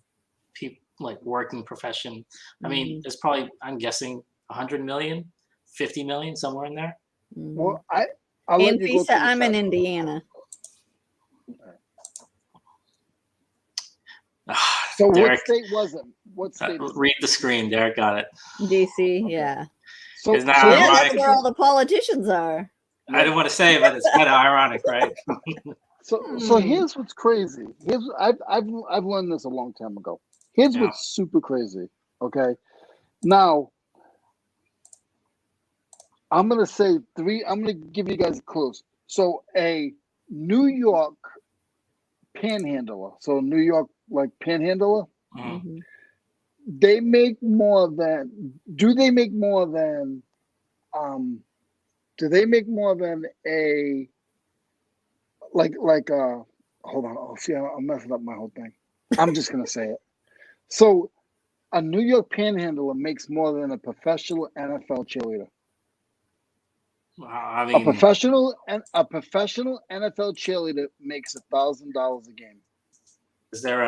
people, like working profession? I mean, there's probably, I'm guessing 100 million, 50 million, somewhere in there. Well, I'll let you go Visa, to the I'm in chat. Indiana. So what Derek, state was it? What state? is it? read the screen. Derek got it. DC, yeah. So, Isn't that so Yeah, ironic? that's where all the politicians are. I didn't want to say it, but it's kind of ironic, right? So here's what's crazy. I've learned this a long time ago. Here's Yeah. what's super crazy. Okay, now I'm gonna say three. I'm gonna give you guys clues. So a New York panhandler. So New York like panhandler. Mhm. They make more than. Do they make more than? Do they make more than a? Like hold on. Oh, see, I'm messing up my whole thing. I'm just gonna say it. So, a New York panhandler makes more than a professional NFL cheerleader. I A mean, professional NFL cheerleader makes $1,000 a game, is there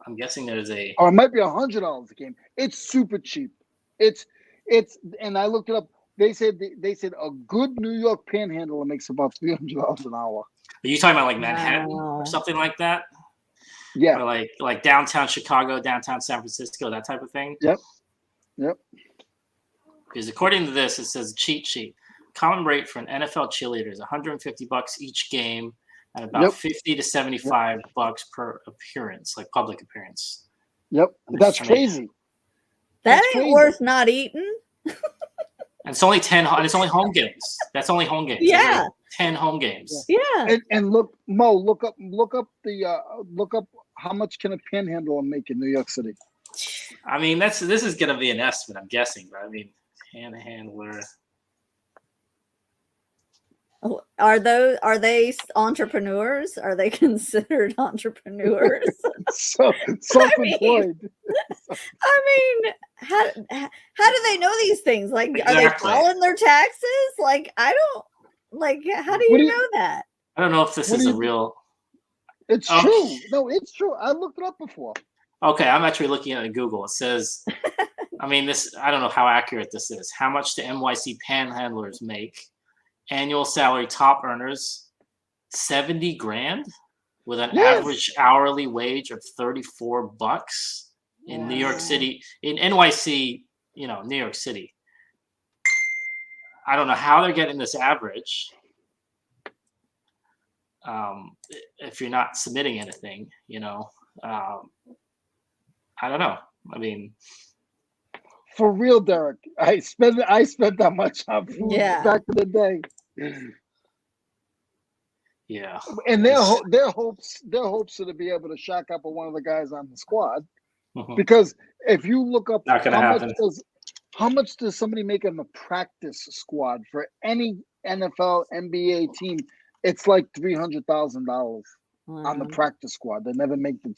I'm guessing there's a. or it might be $100 a game. It's super cheap. It's and I looked it up. They said a good New York panhandler makes about $300 an hour. Are you talking about like Manhattan Wow. or something like that? Yeah. Or like downtown Chicago, downtown San Francisco, that type of thing? Yep. Because according to this, it says cheat sheet. Common rate for an NFL cheerleader is $150 each game and about $50 to $75 per appearance, like public appearance. Yep. That's crazy. That That's ain't crazy. worth not eating. And it's only 10, and it's only home games. That's only home games. There's Yeah. only 10 home games. Yeah. And look, Mo, look up how much can a panhandler make in New York City? I mean, this is gonna be an estimate, I'm guessing, but I mean, panhandler. Oh, are they entrepreneurs? Are they considered entrepreneurs? So self-employed. I mean, how do they know these things? Like, are they Exactly. filing their taxes? Like, I don't like. How do you know that? I don't know if this What is do a you- real. It's Oh. true. No, it's true. I looked it up before. Okay, I'm actually looking at it in Google. It says, I mean, I don't know how accurate this is. How much do NYC panhandlers make? Annual salary top earners, 70 grand with an Yes. average hourly wage of $34 in New York City. In NYC, New York City. I don't know how they're getting this average. If you're not submitting anything, I don't know. I mean, For real, Derek. I spent that much on food Yeah. back in the day. yeah. And their hopes are to be able to shack up with one of the guys on the squad. Mhm. Because if you look up Not gonna happen. how much does somebody make on the practice squad for any NFL, NBA team? It's like $300,000 on the Wow. practice squad. They never make the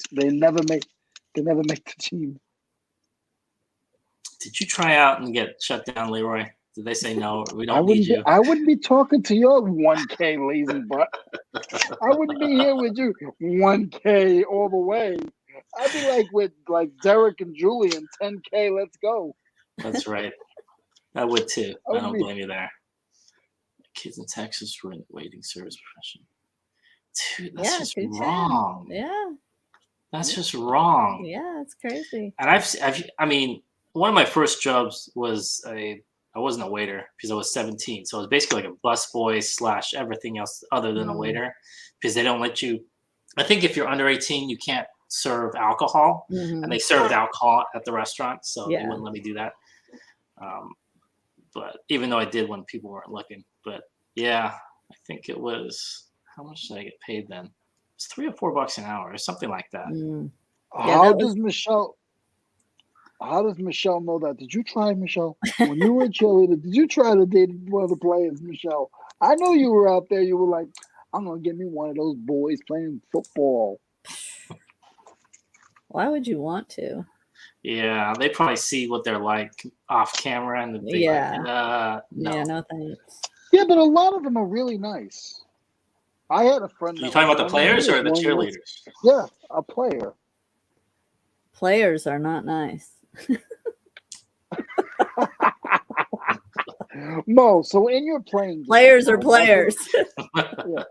team. Did you try out and get shut down, Leroy? Did they say no? We I don't need you. wouldn't be talking to your 1K lazy butt. I wouldn't be here with you 1K all the way. I'd be like with Derek and Julian 10K. Let's go. That's right. I would too. I I would don't be- blame you there. Kids in Texas were in the waiting service profession. Dude, that's Yeah, just 210. wrong. Yeah. That's just wrong. Yeah. It's crazy. And I mean, one of my first jobs was I wasn't a waiter because I was 17. So it was basically like a busboy / everything else other than a waiter because they don't let you. I think if you're under 18, you can't serve alcohol, Mhm. and they served alcohol at the restaurant, so they Yeah. wouldn't let me do that. But even though I did when people weren't looking, but yeah, I think it was, how much did I get paid then? It's $3 or $4 an hour or something like that. Mm. How does Michelle know that? Did you try, Michelle? When you were a cheerleader, did you try to date one of the players, Michelle? I know you were out there. You were like, I'm gonna get me one of those boys playing football. Why would you want to? Yeah, they probably see what they're like off camera, and they're Yeah. like, no. Yeah, no thanks. Yeah, but a lot of them are really nice. I had a friend. Are you talking about the players or the cheerleaders? Yeah, a player. Players are not nice. Mo, so in your playing Players are players. Yeah.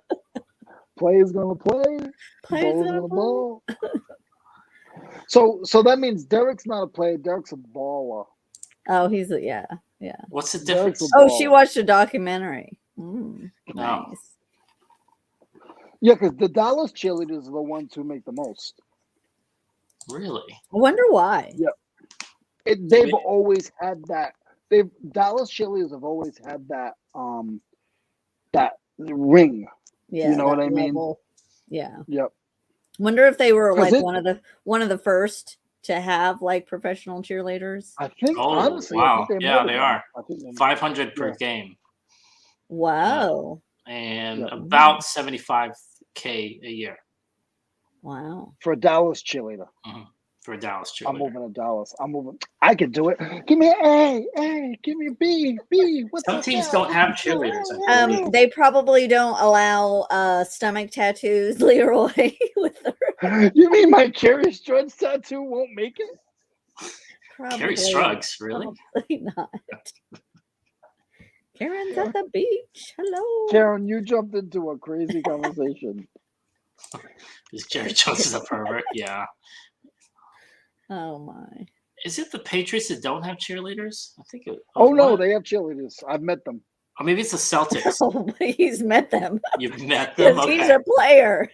Players gonna play. Players Ball's gonna gonna ball. So that means Derek's not a player. Derek's a baller. Oh, he's yeah. What's the Derek's difference? a Oh, she baller. watched a documentary. No. Nice. Yeah, because the Dallas cheerleaders are the ones who make the most. Really? I wonder why. Yeah. They've always had that. Dallas cheerleaders have always had that that ring. Yeah, You know that what I mean? level. Yeah. Yep. Wonder if they were 'Cause like one of the first to have like professional cheerleaders. I think Oh, honestly, wow. I think Yeah, might they have are. been. I think they- 500 per Yeah. game, Wow. and Yeah. about 75K a year Wow. for a Dallas cheerleader. for a Dallas I'm cheerleader. moving to Dallas. I'm moving. I can do it. Give me an A. Give me a B. What's Some up, teams Dad? don't have cheerleaders. I believe. They probably don't allow stomach tattoos, Leroy. With her. You mean my Carrie Strudge tattoo won't make it? Carrie Struggs, really? Probably not. Karen's at the beach. Hello. Karen, you jumped into a crazy conversation. Is Jerry Jones is a pervert? Yeah. Oh my. Is it the Patriots that don't have cheerleaders? I think it. Oh no, what? they have cheerleaders. I've met them. Or maybe it's the Celtics. Oh, he's met them. You've met them. Because he's Okay. a player.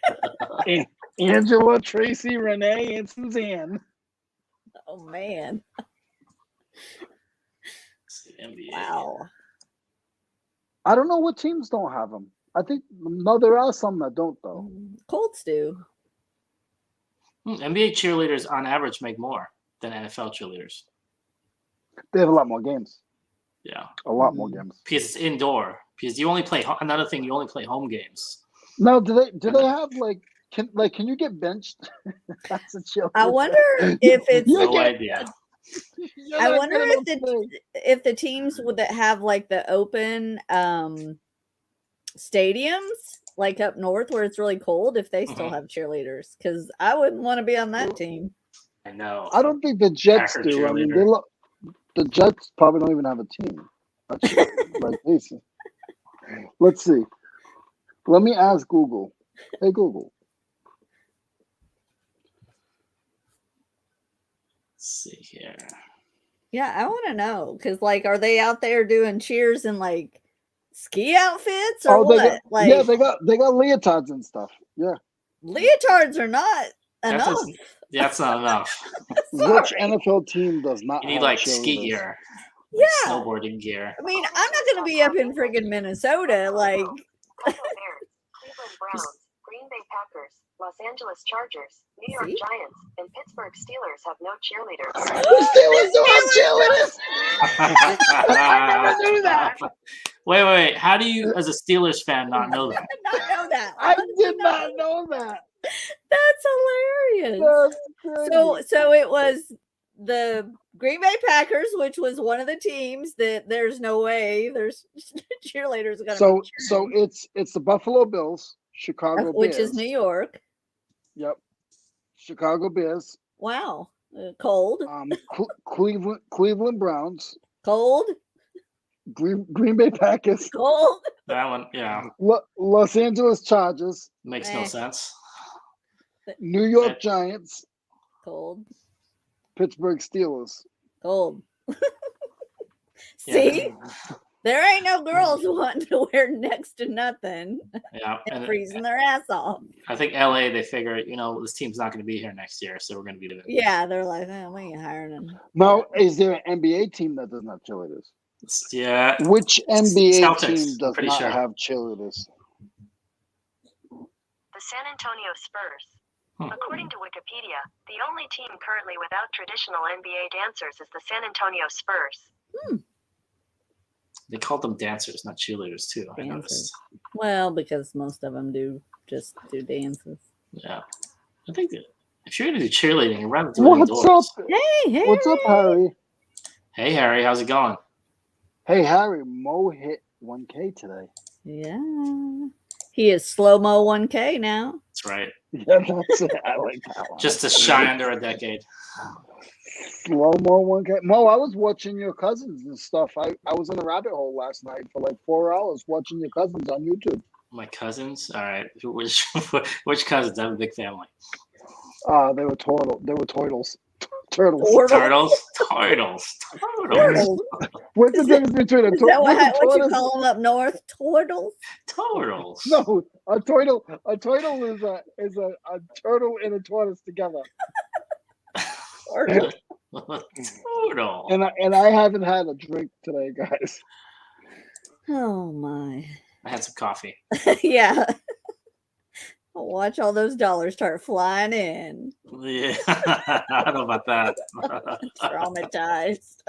Angela, Tracy, Renee, and Suzanne. Oh man. NBA. Wow. I don't know what teams don't have them. I think no, there are some that don't though. Colts do. NBA cheerleaders on average make more than NFL cheerleaders. They have a lot more games. Yeah. A lot more games. Because it's indoor. Because you only play another thing. You only play home games. No, do they have can you get benched? That's a cheerleader. I wonder if it's No idea. I wonder if the teams that have like the open stadiums like up north where it's really cold, if they still have cheerleaders, because I wouldn't want to be on that team. I know. I don't think the Jets Packer do. I mean, cheerleader. the Jets probably don't even have a team. Like, listen. Let's see. Let me ask Google. Hey, Google. Let's see here. Yeah, I want to know because, like, are they out there doing cheers in like ski outfits or what? Yeah, they got leotards and stuff. Yeah. Leotards are not enough. That's not enough. Which NFL team does not? You need have like ski cheerleaders? gear. Yeah. Snowboarding gear. I mean, I'm not going to be up in friggin' Minnesota. Like, Cleveland Browns, Green Bay Packers, Los Angeles Chargers, New York Giants, and Pittsburgh Steelers have no cheerleaders. The Steelers don't have cheerleaders. I never knew that. Wait. How do you, as a Steelers fan, not know that? not know that. I did not know that. That's hilarious. That's crazy. So it was the Green Bay Packers, which was one of the teams that there's no way there's cheerleaders gonna. So it's the Buffalo Bills, Chicago which Bears. is New York. Yep. Chicago Bears. Wow, cold. Cleveland Browns. Cold. Green Bay Packers. Cold. That one, yeah. Los Angeles Chargers. Makes no sense. New York Giants. Cold. Pittsburgh Steelers. Cold. See? There ain't no girls wanting to wear next to nothing Yeah, and freezing their ass off. I think LA, they figure, this team's not going to be here next year, so we're going to be doing it. Yeah, they're like, we ain't hiring them. Now, is there an NBA team that doesn't have cheerleaders? Yeah. Which NBA Celtics, team does not sure. have cheerleaders? The San Antonio Spurs. According to Wikipedia, the only team currently without traditional NBA dancers is the San Antonio Spurs. They called them dancers, not cheerleaders, too. I noticed. Well, because most of them do dances. Yeah. I think that if you're going to do cheerleading, you'd rather do it What's indoors. up? Hey, What's up, Harry? Hey, Harry, how's it going? Hey, Harry, Mo hit 1K today. Yeah. He is slow-mo 1K now. That's right. Yeah, that's it. I like that one. Just a shy under a decade. Slow-mo 1K. Mo, I was watching your cousins and stuff. I was in a rabbit hole last night for like 4 hours watching your cousins on YouTube. My cousins? All right. Which cousins? I have a big family. They were turtles. Turtles. What's the difference between a turtle? What you call them up north? Turtles. No, a turtle. A turtle is a turtle and a tortoise together. Turtle. And I haven't had a drink today, guys. Oh my! I had some coffee. Yeah. Watch all those dollars start flying in. Yeah, I don't know about that. Traumatized.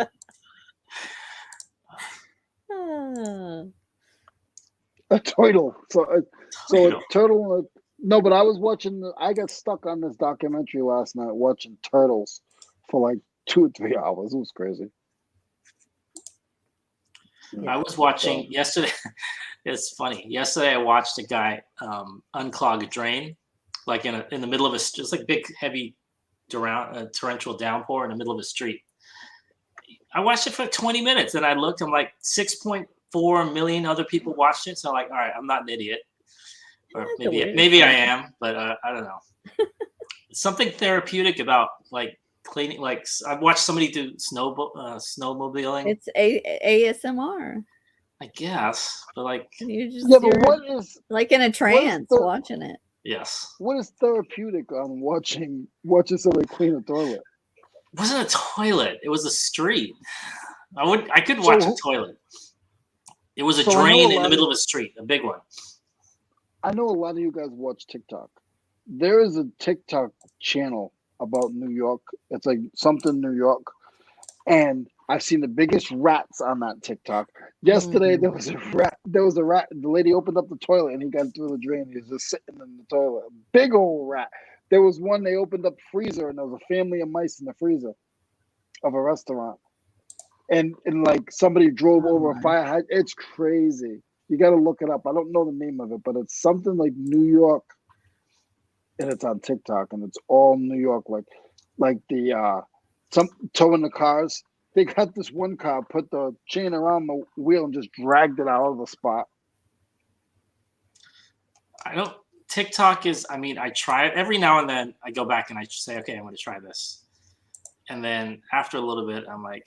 A turtle. So a turtle. No, but I was watching. I got stuck on this documentary last night watching turtles for like 2 or 3 hours. It was crazy. I was watching yesterday. It's funny. Yesterday, I watched a guy unclog a drain, like in the middle of just like big, heavy, torrential downpour in the middle of a street. I watched it for 20 minutes, and I looked. I'm like 6.4 million other people watched it. So I'm like, all right, I'm not an idiot, or maybe I am, but I don't know. Something therapeutic about like cleaning. Like I've watched somebody do snowmobiling. It's ASMR. I guess, but like but what is like in a trance watching it? Yes. What is therapeutic on watching somebody clean a toilet? It wasn't a toilet. It was a street. I could watch a toilet. It was a drain in the middle of a street, a big one. I know a lot of you guys watch TikTok. There is a TikTok channel about New York. It's like something New York, and I've seen the biggest rats on that TikTok. Yesterday there was a rat. The lady opened up the toilet and he got through the drain. He was just sitting in the toilet. Big old rat. There was one, they opened up the freezer and there was a family of mice in the freezer of a restaurant. And like somebody drove over a fire hydrant. It's crazy. You got to look it up. I don't know the name of it, but it's something like New York, and it's on TikTok, and it's all New York, like the some towing the cars. They got this one car, put the chain around the wheel, and just dragged it out of the spot. TikTok is. I mean, I try it every now and then. I go back and I say, okay, I'm going to try this, and then after a little bit, I'm like,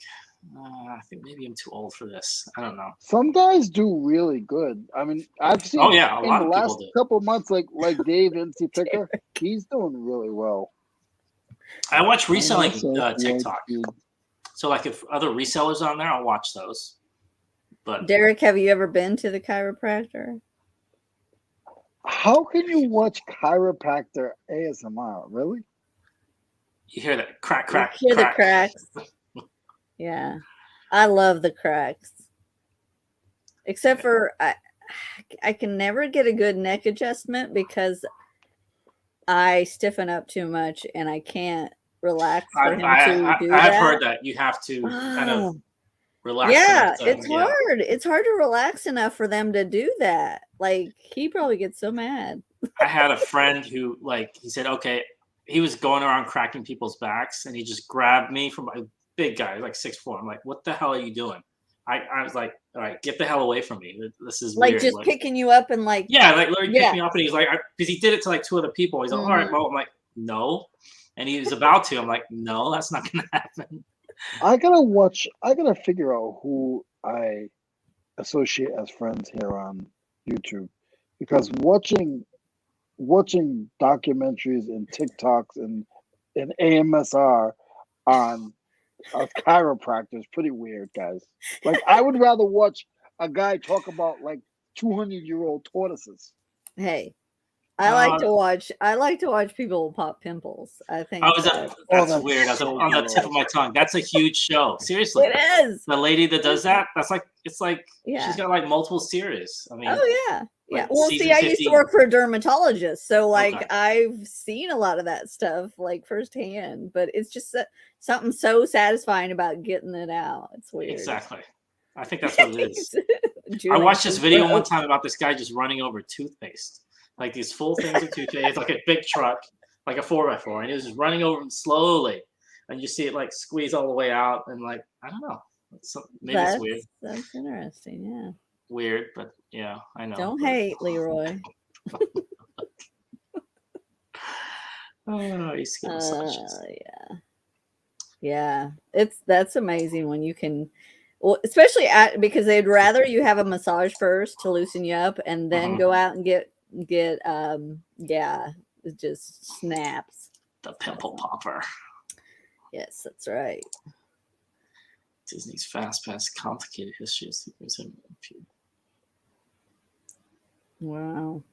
I think maybe I'm too old for this. I don't know. Some guys do really good. I mean, I've seen. Oh yeah, a lot in of the people last do. couple of months, like Dave NC Picker, he's doing really well. I watch reselling TikTok. So like if other resellers on there, I'll watch those. But Derek, have you ever been to the chiropractor? How can you watch chiropractor ASMR? Really? You hear that crack, crack, You hear crack. the cracks. Yeah, I love the cracks. Except for I can never get a good neck adjustment because I stiffen up too much and I can't relax for him to do that. I've heard that you have to kind of relax. Yeah, it's hard. It's hard to relax enough for them to do that. Like he probably gets so mad. I had a friend who he said, okay, he was going around cracking people's backs and he just grabbed me from a big guy, like 6'4". I'm like, what the hell are you doing? I was like, all right, get the hell away from me. This is like weird. just picking you up and like Larry picked me up and he's like, because he did it to like 2 other people. He's like, all right, well, I'm like, no. And he was about to. I'm like, no, that's not gonna happen. I gotta figure out who I associate as friends here on YouTube, because watching documentaries and TikToks and AMSR on a chiropractor is pretty weird, guys. Like, I would rather watch a guy talk about like 200-year-old tortoises. Hey, I like to watch people pop pimples. I think that's weird. That's so on the tip of my tongue. That's a huge show. Seriously, it is. The lady that does that, she's Yeah. got like multiple series. I mean, Oh yeah. like, Yeah. Well, see, I used to work for a dermatologist, so like Okay. I've seen a lot of that stuff like firsthand. But it's just something so satisfying about getting it out. It's weird. Exactly. I think that's what it is. I Julian watched this video says, one time about this guy just running over toothpaste, like these full things of toothpaste. It's like a big truck, like a 4x4, and he was just running over them slowly, and you see it like squeeze all the way out, and like I don't know, maybe it's weird. That's interesting. Yeah. Weird, but yeah, I know. Don't hate, Leroy. Oh, he's skin massages. Yeah. That's amazing when you can. Well, especially because they'd rather you have a massage first to loosen you up, and then go out and get it just snaps. The pimple popper. Yes, that's right. Disney's Fast Pass complicated history of secrets and Wow.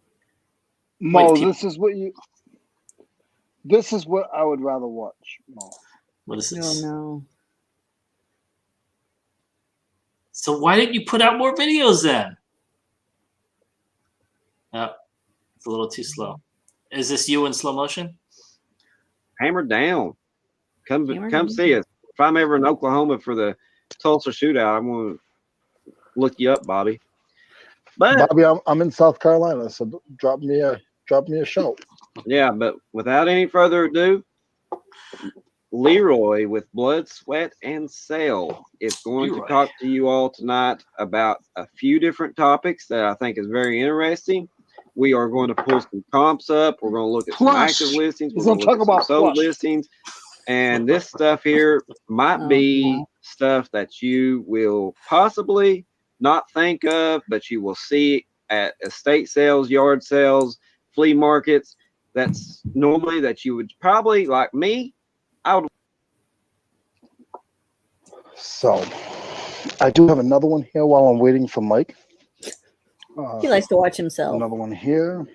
Mo, this is what I would rather watch, Mo. What is this? Oh no. So why didn't you put out more videos then? Oh, it's a little too slow. Is this you in slow motion? Hammer down. Come see us. If I'm ever in Oklahoma for the Tulsa shootout, I'm going to look you up, Bobby. But Bobby, I'm in South Carolina, so drop me a show. Yeah, but without any further ado, Leroy with Blood, Sweat, and Sale is going to talk to you all tonight about a few different topics that I think is very interesting. We are going to pull some comps up. We're going to look at some active listings. We're going to talk about sold listings. And this stuff here might be stuff that you will possibly not think of, but you will see at estate sales, yard sales, flea markets. That's normally that you would probably, like me, I would. So I do have another one here while I'm waiting for Mike. He likes to watch himself. Another one here.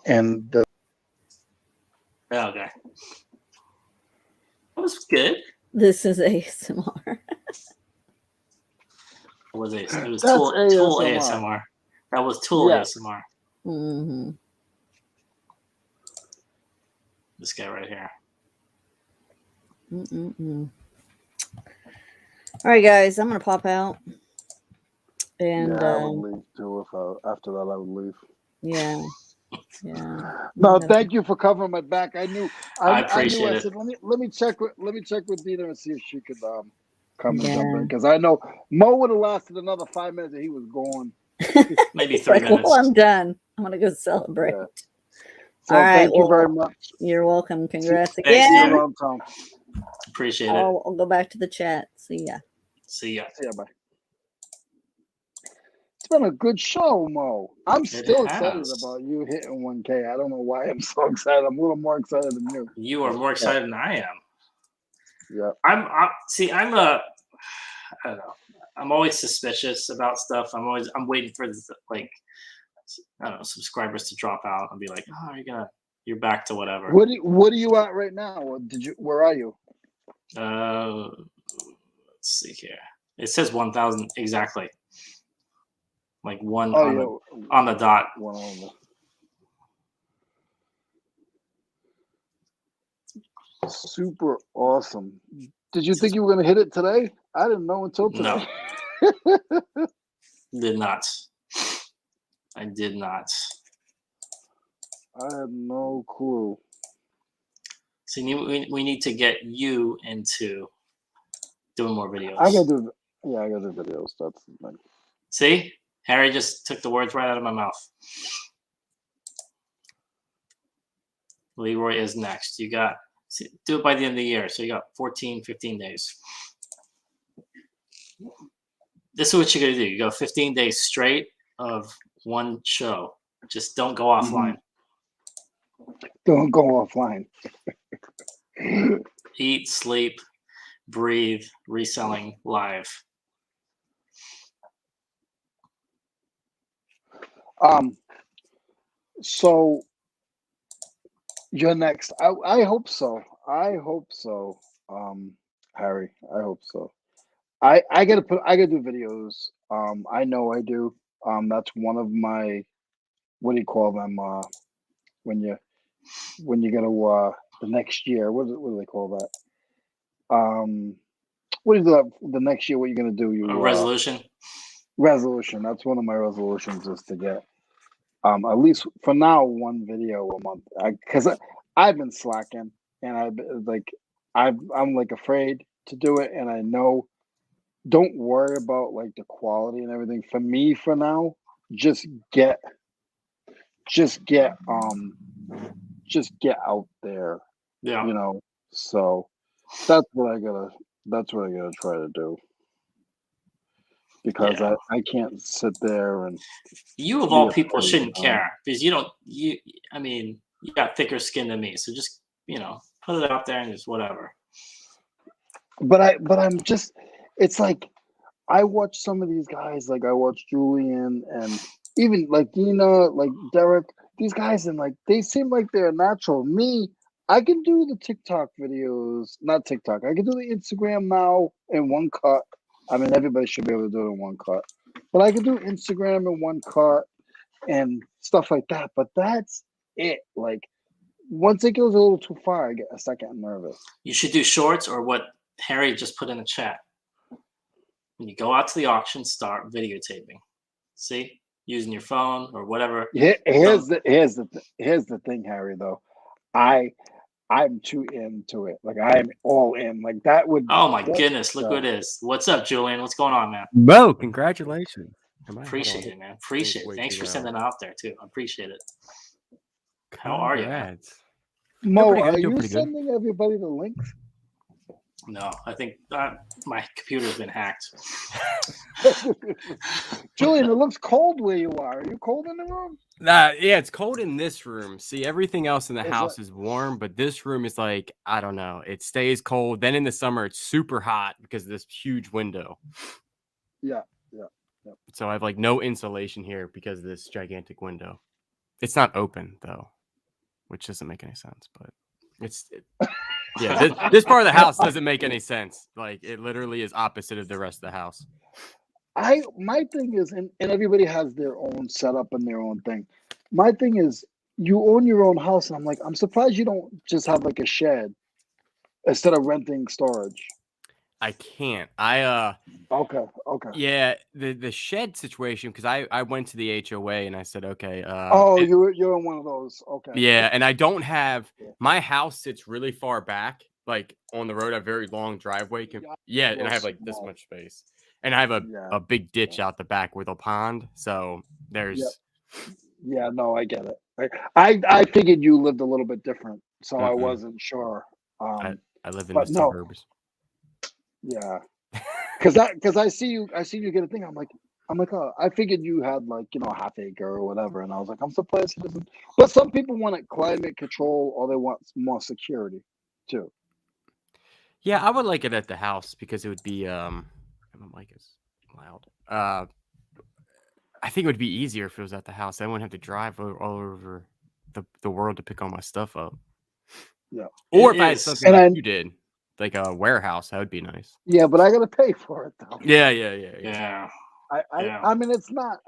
And the okay. That was good. This is ASMR. It was Tool ASMR. That was Tool ASMR. Mm-hmm. This guy right here. Mm-mm-mm. All right, guys, I'm gonna pop out. And I would leave too. After that, I would leave. Yeah. No, thank you for covering my back. I knew. I appreciate it. Said, let me check with Dina and see if she could come and jump in, because I know Mo would have lasted another 5 minutes and he was gone. Maybe 3 minutes. Well, I'm done. I'm gonna go celebrate. Yeah. So All right. Thank you very much. You're welcome. Congrats Thanks, again. Appreciate it. I'll go back to the chat. See ya. See ya. Bye. It's been a good show, Mo. I'm still excited about you hitting 1K. I don't know why I'm so excited. I'm a little more excited than you. You are more excited than I am. Yeah. I don't know. I'm always suspicious about stuff. I'm waiting for subscribers to drop out and be like, oh, you're back to whatever. What are you at right now? Where are you? Let's see here. It says 1,000 exactly. Like one on the dot. Super awesome. Did you think you were going to hit it today? I didn't know until today. No. Did not. I did not. I had no clue. See, we need to get you into doing more videos. I gotta do videos. That's the thing. See? Harry just took the words right out of my mouth. Leroy is next. Do it by the end of the year. So you got 14, 15 days. this is what you're gonna do. You go 15 days straight of one show. Just don't go offline. Don't go offline. Eat, sleep, breathe, reselling live. So you're next. I hope so. I hope so. Harry, I hope so. I gotta do videos. I know I do. That's one of my, what do you call them? When you go the next year, what do they call that? What is the next year? What you're gonna do? A resolution. Resolution. That's one of my resolutions, is to get at least for now one video a month. Because I've been slacking, and I'm like afraid to do it, and I know. Don't worry about like the quality and everything. For me, for now, just get out there. Yeah. You know. So that's what I gotta try to do. Because I can't sit there and you of all people shouldn't care, because you got thicker skin than me, so just put it out there and just whatever. But I'm just, it's like I watch some of these guys, like I watch Julian and even like Dina, like Derek, these guys, and like they seem like they're natural. Me, I can do the TikTok videos, not TikTok. I can do the Instagram now in one cut. I mean, everybody should be able to do it in one cut. But I can do Instagram in one cut and stuff like that. But that's it. Like, once it goes a little too far, I start getting nervous. You should do shorts, or what Harry just put in the chat. When you go out to the auction, start videotaping. See? Using your phone or whatever. Here's the thing, Harry, though. I'm too into it. Like, I'm all in. Like, that would. Oh my goodness! Look who it is. What's up, Julian? What's going on, man? Bro, congratulations. Appreciate it, man. Appreciate it. Thanks for sending it out there too. I appreciate it. How are you, man? Mo, are you sending everybody the links? No, I think my computer's been hacked. Julian, it looks cold where you are. Are you cold in the room? Yeah, it's cold in this room. See, everything else in the house is warm, but this room is like, I don't know. It stays cold. Then in the summer, it's super hot because of this huge window. Yeah. So I have like no insulation here because of this gigantic window. It's not open though, which doesn't make any sense, but yeah, this part of the house doesn't make any sense. Like, it literally is opposite of the rest of the house. My thing is, and everybody has their own setup and their own thing. My thing is, you own your own house, and I'm like, I'm surprised you don't just have like a shed instead of renting storage. I can't. Okay. Yeah, the shed situation, because I went to the HOA and I said, okay. You're in one of those. Okay. Yeah, and I don't have, my house sits really far back, like on the road. I have a very long driveway. Yeah, and I have like this much space, and I have a big ditch out the back with a pond. So there's. Yeah, no, I get it. I figured you lived a little bit different, so I wasn't sure. I live in the suburbs. Yeah, because I see you get a thing. I'm like, oh, I figured you had like a half acre or whatever, and I was like, I'm surprised he doesn't. But some people want climate control, or they want more security too. Yeah, I would like it at the house because it would be my mic is loud. I think it would be easier if it was at the house. I wouldn't have to drive all over the world to pick all my stuff up. Yeah, or if I had something like you did. Like a warehouse, that would be nice. Yeah, but I gotta pay for it though. Yeah. I mean, it's not.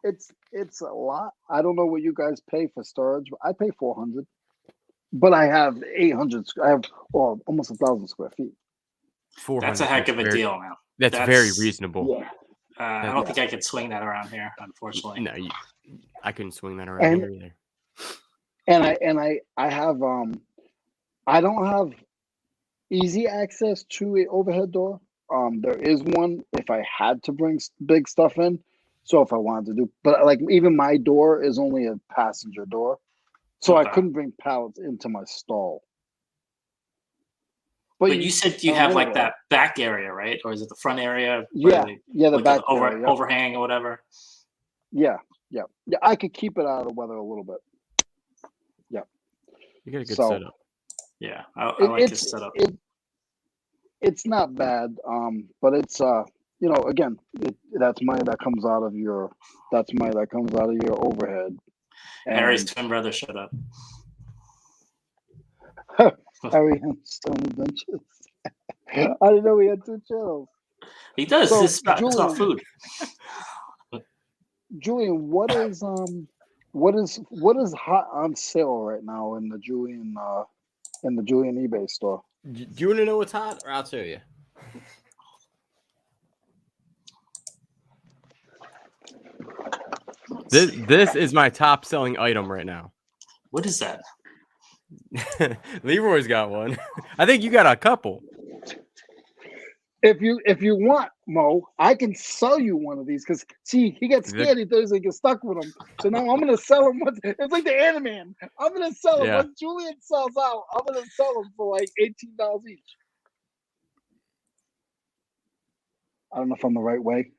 It's a lot. I don't know what you guys pay for storage, but I pay $400. But I have 800. I have almost 1,000 square feet. 400. That's a heck of a deal, man. That's very reasonable. Yeah. I don't think I could swing that around here, unfortunately. No, I couldn't swing that around here either. And I have I don't have easy access to an overhead door. There is one if I had to bring big stuff in. So if I wanted to do, but like even my door is only a passenger door, so I couldn't bring pallets into my stall. But you said you have like that back area, right? Or is it the front area? Yeah, the like back area, overhang or whatever. Yeah. I could keep it out of the weather a little bit. Yeah. You got a good setup. Yeah, I like this setup. It's not bad, but it's again, that's money that comes out of your overhead. And Harry's twin brother showed up. Harry and Stone Adventures. I didn't know he had 2 channels. He does. So, it's about food. Julian, what is hot on sale right now in the Julian eBay store? Do you want to know what's hot, or I'll tell you? This is my top selling item right now. What is that? Leroy's got one. I think you got a couple. If you want, Mo, I can sell you one of these because see, he gets scared. He thinks he gets stuck with them. So now I'm gonna sell him. It's like the Ant-Man. I'm gonna sell him. When Julian sells out, I'm gonna sell them for like $18 each. I don't know if I'm the right way.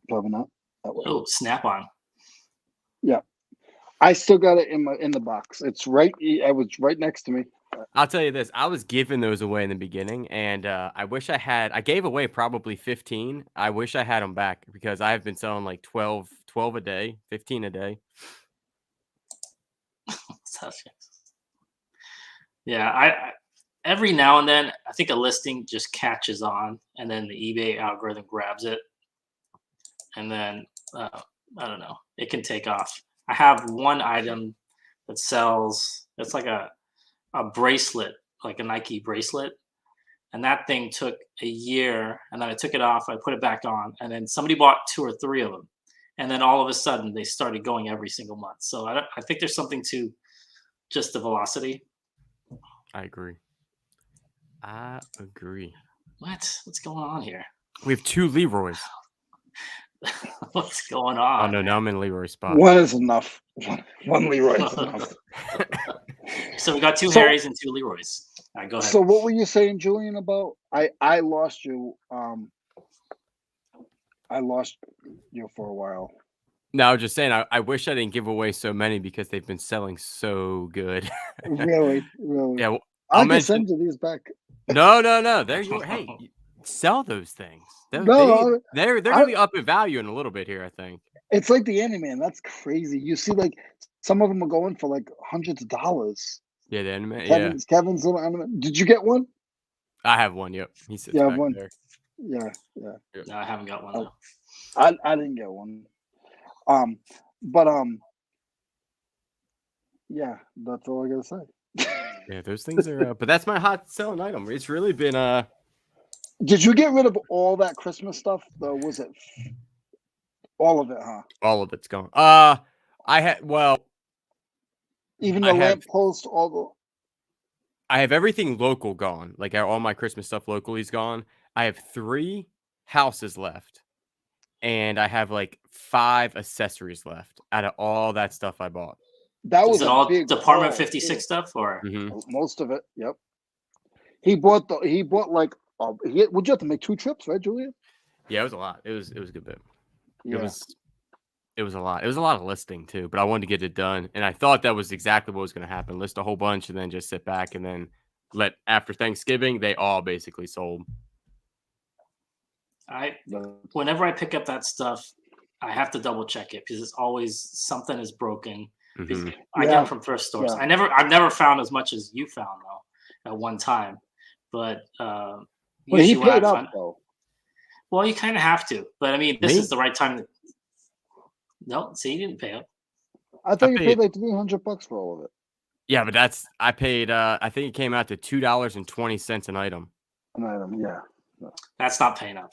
Probably not. That way. Oh, Snap-on. Yeah, I still got it in the box. It's right. I was right next to me. I'll tell you this. I was giving those away in the beginning, and I wish I had. I gave away probably 15. I wish I had them back because I've been selling like 12 a day, 15 a day. Yeah, I every now and then I think a listing just catches on, and then the eBay algorithm grabs it, and then I don't know, it can take off. I have one item that sells. It's like a bracelet, like a Nike bracelet, and that thing took a year. And then I took it off. I put it back on, and then somebody bought 2 or 3 of them, and then all of a sudden they started going every single month. So I think there's something to just the velocity. I agree. What's going on here? We have 2 Leroys. What's going on? Oh no, now I'm in Leroy's spot. One is enough. One Leroy is enough. So we got 2 Harrys and 2 Leroys. All right, go ahead. So what were you saying, Julian, about I lost you? I lost you for a while. No, I was just saying I wish I didn't give away so many because they've been selling so good. Really? Yeah, well, I can send you these back. No. They're your hey, sell those things. They're gonna be up in value in a little bit here, I think. It's like the Ant-Man. That's crazy. You see, like some of them are going for like hundreds of dollars. Yeah, the Ant-Man. Kevin's little Ant-Man. Did you get one? I have one. Yep, he sits back there. Yeah. No, I haven't got one though. I didn't get one. Yeah, that's all I gotta say. Yeah, those things are. But that's my hot selling item. It's really been. Did you get rid of all that Christmas stuff? Though, was it all of it? Huh? All of it's gone. I had even the lamppost. I have everything local gone. Like all my Christmas stuff locally is gone. I have 3 houses left, and I have like 5 accessories left out of all that stuff I bought. That was all Department 56 stuff, or most of it. Yep. He bought like. Would you have to make 2 trips, right, Julian? Yeah, it was a lot. It was a good bit. Yeah. It was a lot. It was a lot of listing too, but I wanted to get it done, and I thought that was exactly what was going to happen. List a whole bunch, and then just sit back, and then after Thanksgiving, they all basically sold. Whenever I pick up that stuff, I have to double check it because it's always something is broken. Mm-hmm. I get them from thrift stores. Yeah. I've never found as much as you found though at one time, but well, he paid up though. Well, you kind of have to, but I mean, this is the right time. No, see, you didn't pay up. I thought you paid like $300 for all of it. Yeah, but I paid. I think it came out to $2.20 an item. An item, yeah. That's not paying up.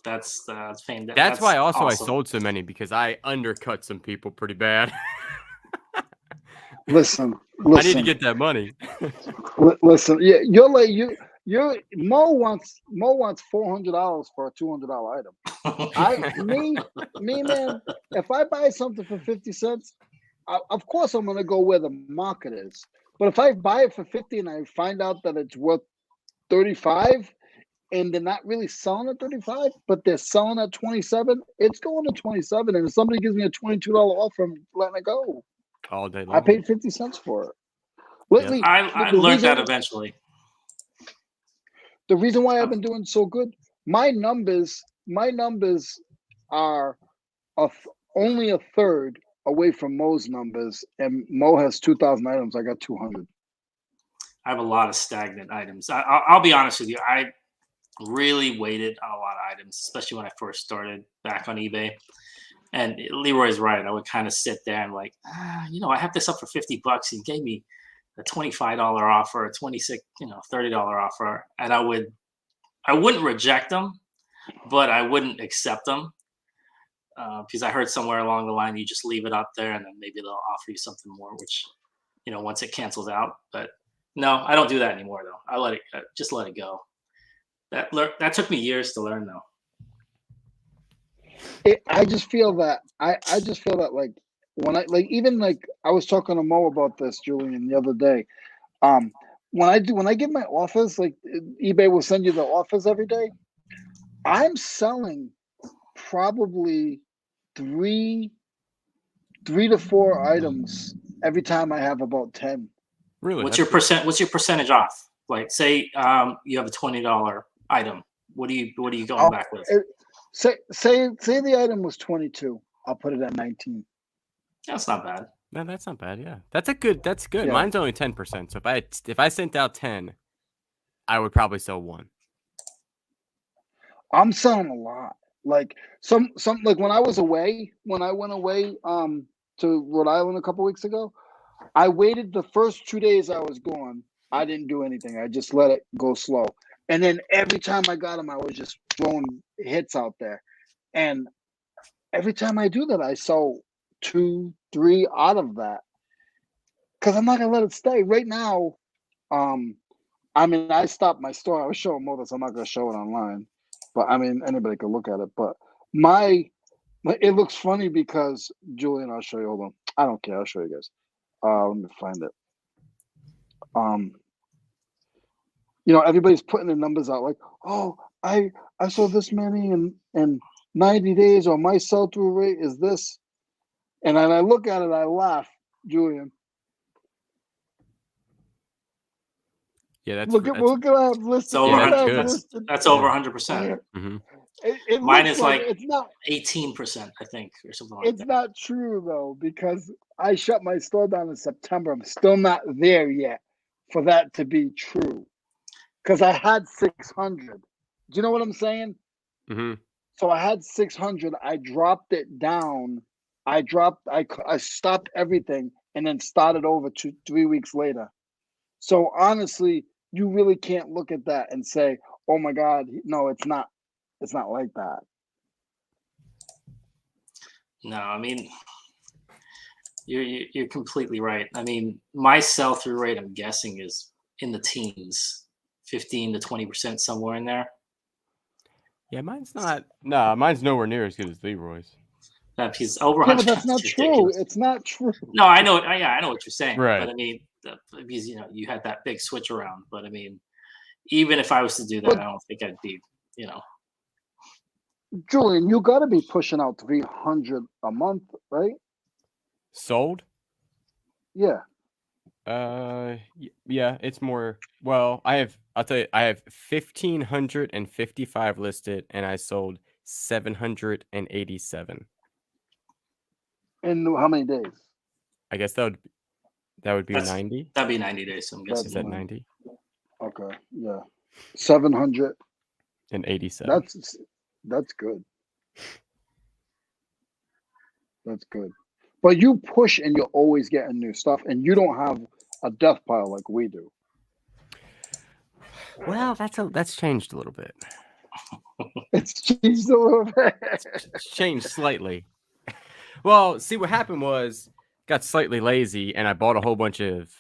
That's paying. That's why also awesome. I sold so many because I undercut some people pretty bad. Listen. I need to get that money. Listen, yeah, Mo wants $400 for a $200 item. Me, man. If I buy something for 50 cents, of course I'm gonna go where the market is. But if I buy it for 50 and I find out that it's worth 35 and they're not really selling at 35, but they're selling at 27, it's going to 27. And if somebody gives me a $22 offer, I'm letting it go. All day long. I paid 50 cents for it. Lately, I learned that eventually. The reason why I've been doing so good, my numbers are only a third away from Mo's numbers, and Mo has 2,000 items. I got 200. I have a lot of stagnant items. I'll be honest with you. I really waited on a lot of items, especially when I first started back on eBay. And Leroy's right. I would kind of sit there and like, I have this up for $50. He gave me a $25 offer, a $26, $30 offer, and I wouldn't reject them, but I wouldn't accept them because I heard somewhere along the line you just leave it up there and then maybe they'll offer you something more, which once it cancels out. But no, I don't do that anymore though. I let it go. That took me years to learn though. I just feel that like when I was talking to Mo about this, Julian, the other day. When I give my offers, like eBay will send you the offers every day. I'm selling probably three to four items every time I have about 10. Really? What's your percentage off? Like say you have a $20 item. What are you going back with? Say the item was 22. I'll put it at 19. That's not bad. No, that's not bad. Yeah, that's good. Yeah. Mine's only 10%. So if I sent out 10, I would probably sell 1. I'm selling a lot. Like some like when I went away to Rhode Island a couple weeks ago, I waited the first 2 days I was gone. I didn't do anything. I just let it go slow. And then every time I got them, I was just throwing hits out there. And every time I do that, I sell 2, 3 out of that. Because I'm not gonna let it stay. Right now, I stopped my store. I was showing Mo this. I'm not gonna show it online. But anybody could look at it. But it looks funny because Julian, I'll show you. Hold on. I don't care. I'll show you guys. Let me find it. Everybody's putting the numbers out like, oh, I sold this many in 90 days, or my sell-through rate is this. And then I look at it, I laugh, Julian. Yeah, look at I have listed. That's over 100%. Mm-hmm. Mine is like like it's not 18%, I think, or something like that. It's not true though, because I shut my store down in September. I'm still not there yet for that to be true. Because I had 600. Do you know what I'm saying? Mm-hmm. So I had 600. I dropped it down. I stopped everything and then started over 3 weeks later. So honestly, you really can't look at that and say, "Oh my God, no, it's not. It's not like that." No, you're completely right. My sell-through rate, I'm guessing, is in the teens, 15 to 20%, somewhere in there. Yeah, mine's not. No, mine's nowhere near as good as Leroy's. He's over 100. But that's not true. It's not true. No, I know. I know what you're saying. Right. But because you had that big switch around. But even if I was to do that, I don't think I'd be. Julian, you got to be pushing out 300 a month, right? Sold? Yeah. Yeah, it's more. Well, I'll tell you, I have 1,555 listed, and I sold 787. In how many days? I guess that would be 90. That'd be 90 days. So I'm guessing. Is that 90? Okay, yeah, 787. That's good. That's good. But you push and you're always getting new stuff, and you don't have a death pile like we do. Well, that's changed a little bit. It's changed a little bit. It's changed slightly. Well, see, what happened was got slightly lazy, and I bought a whole bunch of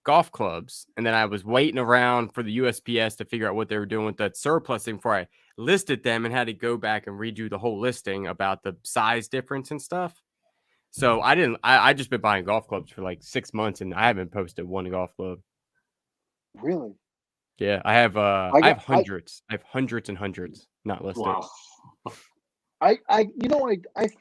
golf clubs, and then I was waiting around for the USPS to figure out what they were doing with that surplus thing before I listed them, and had to go back and redo the whole listing about the size difference and stuff. So I just been buying golf clubs for like 6 months, and I haven't posted one golf club. Really? Yeah, I have hundreds. I have hundreds and hundreds not listed. Wow. I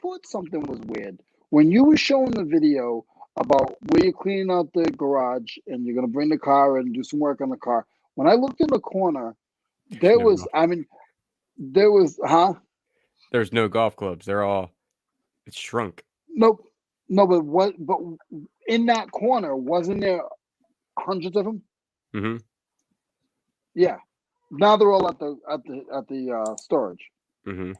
thought something was weird when you were showing the video about where you're cleaning out the garage and you're gonna bring the car in and do some work on the car. When I looked in the corner, there no was golf. I mean, there was There's no golf clubs. It's shrunk. No, but in that corner wasn't there hundreds of them? Mm-hmm. Yeah. Now they're all at the storage. Mm-hmm.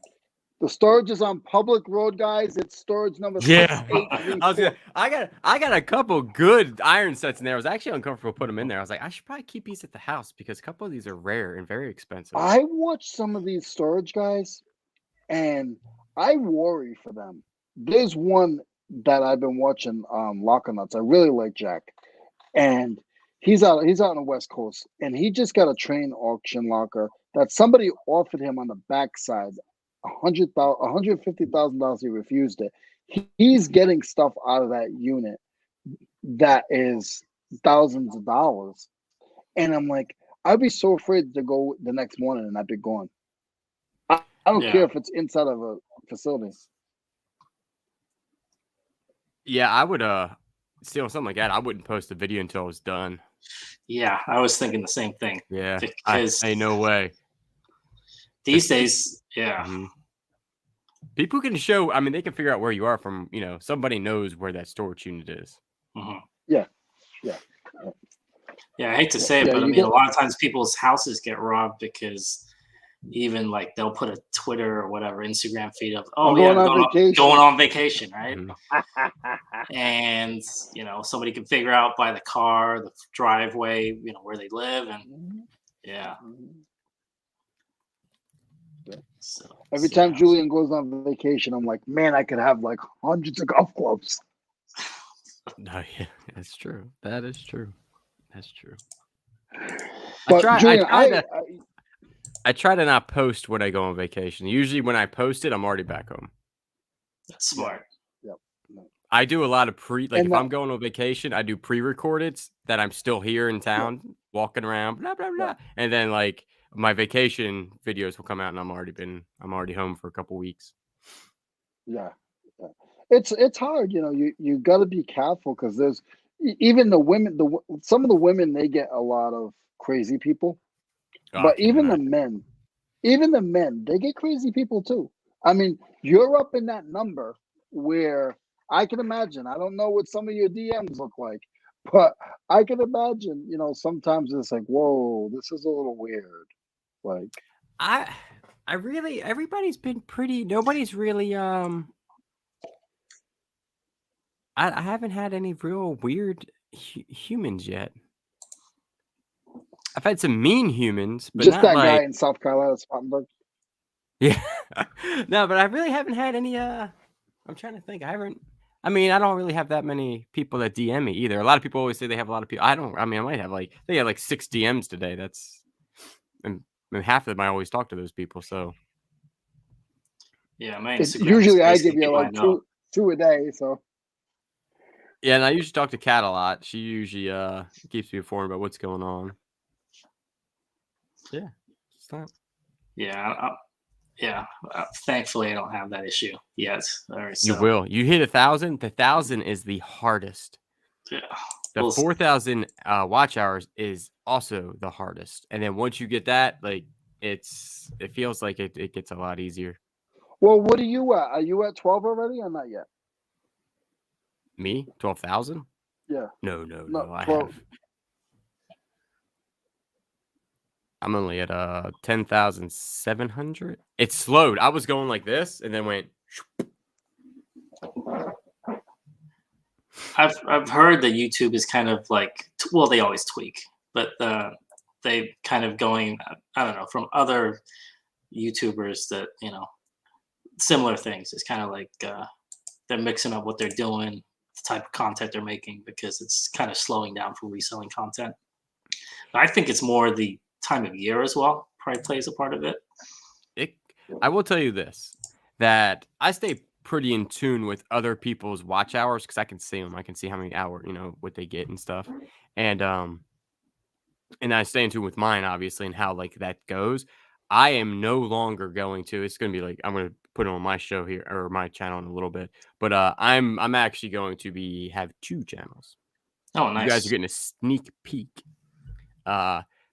The storage is on public road, guys. It's storage number Yeah, 6834. I got a couple good iron sets in there. I was actually uncomfortable putting them in there. I was like, I should probably keep these at the house because a couple of these are rare and very expensive. I watched some of these storage guys, and I worry for them. There's one that I've been watching, Locker Nuts. I really like Jack, and he's out on the West Coast, and he just got a train auction locker that somebody offered him on the backside $150,000. He refused it. He's getting stuff out of that unit that is thousands of dollars, and I'm like, I'd be so afraid to go the next morning and I'd be gone. I don't care if it's inside of a facility. Yeah, I would steal something like that. I wouldn't post the video until it was done. Yeah, I was thinking the same thing. Yeah, because no way. These days, yeah. Mm-hmm. People can show. I mean, they can figure out where you are from. Somebody knows where that storage unit is. Mm-hmm. Yeah. I hate to say it, but I mean, a lot of times people's houses get robbed because even like they'll put a Twitter or whatever Instagram feed of, going on vacation, right? Mm-hmm. And somebody can figure out by the car, the driveway, where they live, and yeah. So every time Julian goes on vacation, I'm like, man, I could have like hundreds of golf clubs. No, yeah, that's true. That is true. That's true. But Julian, I try to not post when I go on vacation. Usually when I post it, I'm already back home. That's smart. Yep. I do a lot of if I'm going on vacation, I do pre-recorded that I'm still here in town, walking around, blah, blah, blah. And then like my vacation videos will come out and I'm already home for a couple weeks. Yeah. It's hard, you got to be careful because there's even the women, some of the women, they get a lot of crazy people. But even the men, they get crazy people too. I mean, you're up in that number where I can imagine, I don't know what some of your DMs look like, but I can imagine, sometimes it's like, whoa, this is a little weird. Like, I really, everybody's been pretty, nobody's really, I haven't had any real weird humans yet. I've had some mean humans, but just not that like guy in South Carolina, Spartanburg. Yeah, no, but I really haven't had any. I'm trying to think. I don't really have that many people that DM me either. A lot of people always say they have a lot of people. I don't. I mean, I might have they had like 6 DMs today. And half of them I always talk to those people. So yeah, my Instagram usually I give you like two a day. So. Yeah, and I usually talk to Kat a lot. She usually keeps me informed about what's going on. Yeah. Stop. Yeah. Thankfully, I don't have that issue yet. All right, You will. You hit 1,000. The 1,000 is the hardest. Yeah. The 4,000 watch hours is also the hardest. And then once you get that, like it feels like it gets a lot easier. Well, what are you at? Are you at 12 already or not yet? Me? 12,000? Yeah. No. 12. I'm only at 10,700. It slowed. I was going like this and then went. I've heard that YouTube is kind of like, well, they always tweak, but they kind of going, I don't know, from other YouTubers that similar things. It's kind of like they're mixing up what they're doing, the type of content they're making, because it's kind of slowing down for reselling content. But I think it's more the time of year as well probably plays a part of it. I will tell you this, that I stay pretty in tune with other people's watch hours because I can see them. I can see how many hours, what they get and stuff. And I stay in tune with mine, obviously, and how like that goes. I am no longer going to. It's going to be like I'm going to put it on my show here or my channel in a little bit. But I'm actually going to have 2 channels. Oh, nice. You guys are getting a sneak peek.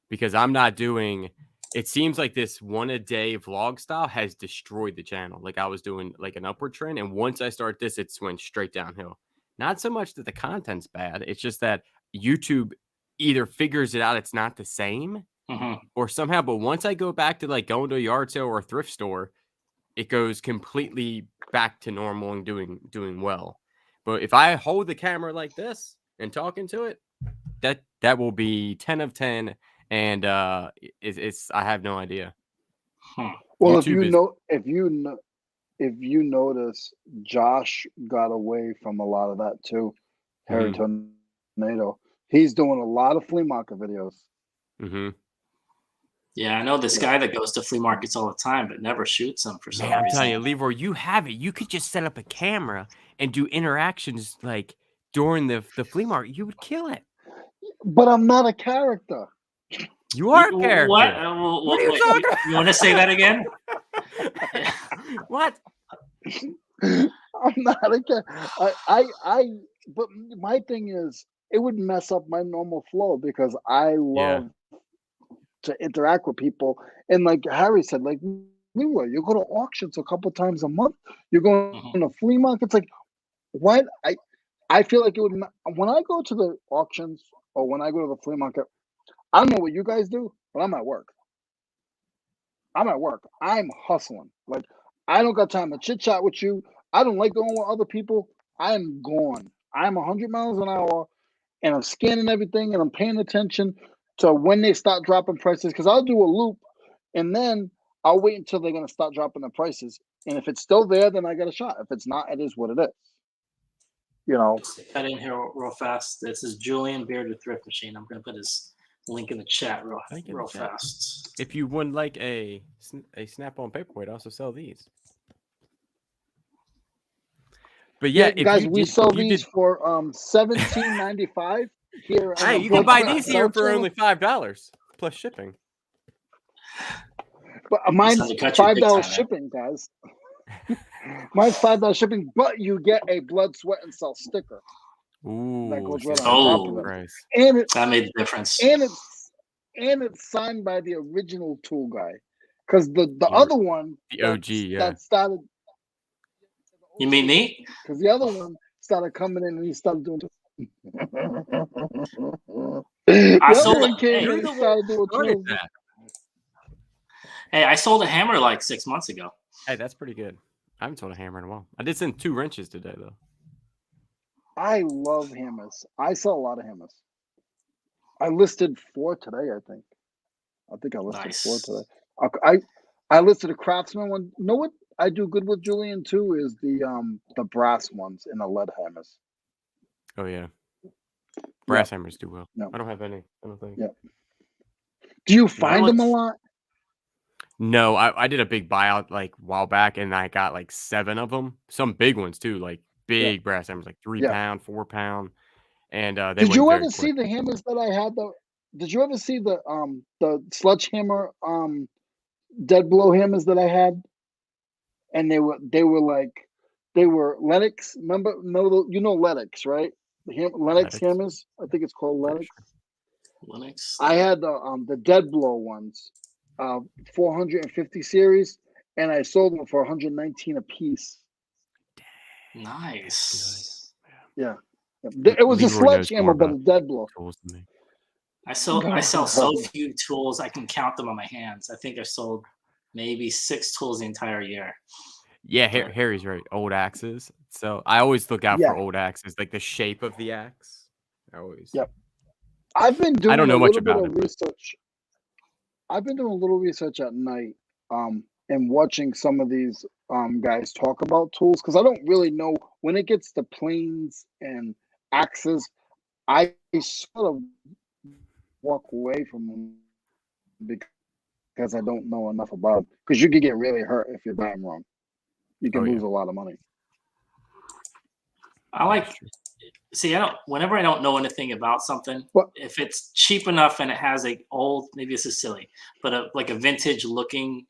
Because I'm not doing. It seems like this one a day vlog style has destroyed the channel. Like I was doing like an upward trend, and once I start this, it's went straight downhill. Not so much that the content's bad. It's just that YouTube either figures it out it's not the same or somehow. But once I go back to like going to a yard sale or a thrift store, it goes completely back to normal and doing well. But if I hold the camera like this and talk into it, that will be 10 of 10. And it's I have no idea. Well, YouTube if you notice, Josh got away from a lot of that too. Harry Tornado. He's doing a lot of flea market videos. Yeah, I know this guy that goes to flea markets all the time, but never shoots them for some reason. I'm telling you, Leroy, you have it. You could just set up a camera and do interactions like during the flea market. You would kill it. But I'm not a character. You are a character. What? What are you talking about? You want to say that again? What? I'm not a character. But my thing is, it would mess up my normal flow because I love to interact with people. And like Harry said, like, Leroy, you go to auctions a couple times a month. You're going to flea markets. Like, what? I feel like it would. When I go to the auctions or when I go to the flea market, I don't know what you guys do, but I'm at work. I'm hustling. Like, I don't got time to chit chat with you. I don't like going with other people. I'm gone. I'm 100 miles an hour, and I'm scanning everything, and I'm paying attention to when they start dropping prices. Because I'll do a loop, and then I'll wait until they're going to start dropping the prices. And if it's still there, then I get a shot. If it's not, it is what it is. Cut in here real fast. This is Julian Bearded Thrift Machine. I'm going to put his link in the chat real fast. If you would like a snap-on paperweight, I also sell these. But yeah, guys, we sell these for $17.95 here. Hey, you can buy these here for only $5 plus shipping. But mine's $5 shipping, guys. Mine's $5 shipping, but you get a blood, sweat, and salt sticker. Ooh, that goes right on top of it. And that made the difference. And it's signed by the original tool guy, because the other one, the OG, that started. You mean me? Because the other one started coming in and he started doing. I sold I sold a hammer like 6 months ago. Hey, that's pretty good. I haven't sold a hammer in a while. I did send 2 wrenches today, though. I love hammers. I sell a lot of hammers. I listed 4 today, I think. I listed 4 today. I listed a Craftsman one. You know what I do good with, Julian, too, is the brass ones and the lead hammers. Oh, yeah. Brass hammers do well. No. I don't have any. I don't think. Yeah. Do you find them a lot? No, I did a big buyout like a while back, and I got like 7 of them. Some big ones too, like big brass hammers, like 3 pound, 4 pound. And they did you ever see the hammers that I had? Did you ever see the sledgehammer dead blow hammers that I had? And they were Lennox. Remember? No, you know Lennox, right? Lennox hammers. I think it's called Lennox. Lennox. I had the dead blow ones. 450 series, and I sold them for 119 a piece. Nice. Yeah. It was a sledgehammer, but a dead blow. I sell so few tools, I can count them on my hands. I think I sold maybe 6 tools the entire year. Yeah, Harry's right. Old axes. So I always look out for old axes, like the shape of the axe. Yep. I've been doing. I don't know much about it. Research. I've been doing a little research at night, and watching some of these guys talk about tools, because I don't really know when it gets to planes and axes. I sort of walk away from them because I don't know enough about them. Because you could get really hurt if you buy them wrong. You can lose a lot of money. I like. See, whenever I don't know anything about something, if it's cheap enough and it has a old, maybe this is silly, but like a vintage looking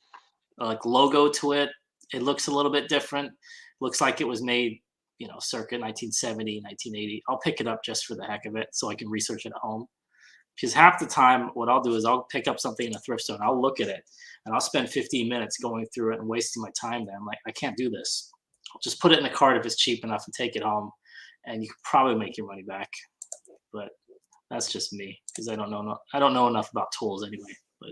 like logo to it, it looks a little bit different. Looks like it was made, circa 1970, 1980. I'll pick it up just for the heck of it so I can research it at home. Because half the time, what I'll do is I'll pick up something in a thrift store and I'll look at it and I'll spend 15 minutes going through it and wasting my time there. I'm like, I can't do this. I'll just put it in the cart if it's cheap enough and take it home, and you could probably make your money back. But that's just me because I don't know enough about tools anyway. But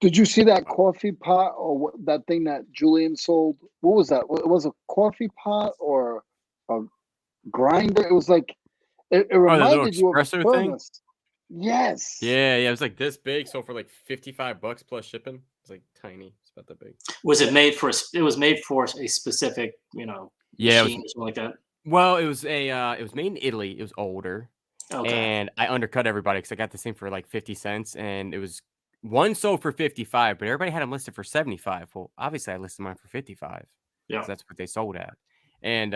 did you see that coffee pot or that thing that Julian sold? What was that? It was a coffee pot or a grinder. It was like it reminded you of a espresso thing? furnace. Yes. Yeah, it was like this big, sold for like $55 plus shipping. It's like tiny. It's about that big. Was it made for? It was made for a specific, machine or something like that. Well, it was made in Italy. It was older, and I undercut everybody because I got this thing for like 50 cents, and it was one sold for 55, but everybody had them listed for 75. Well, obviously I listed mine for 55. Yeah, that's what they sold at, and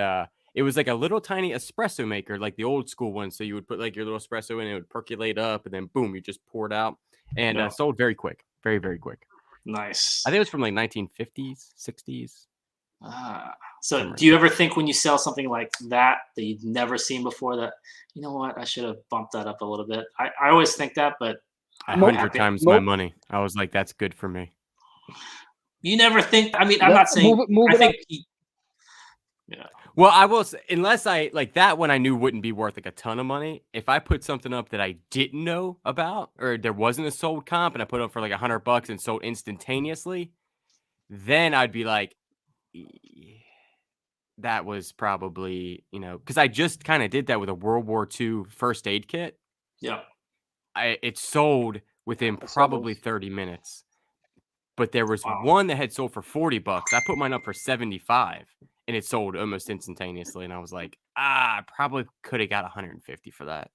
it was like a little tiny espresso maker, like the old school one. So you would put like your little espresso in, it would percolate up, and then boom, you just pour it out, and sold very quick, very, very quick. Nice. I think it was from like 1950s, 60s. So do you ever think when you sell something like that you've never seen before that, you know what, I should have bumped that up a little bit? I always think that, but 100 times my money. I was like, that's good for me. You never think, I'm not saying, I think Well, I will say, unless I like that one, I knew wouldn't be worth like a ton of money. If I put something up that I didn't know about, or there wasn't a sold comp, and I put it up for like $100 and sold instantaneously, then I'd be like, that was probably, because I just kind of did that with a World War II first aid kit. Yeah, it sold within probably 30 minutes, but there was one that had sold for $40. I put mine up for 75. And it sold almost instantaneously, and I was like, I probably could have got 150 for that.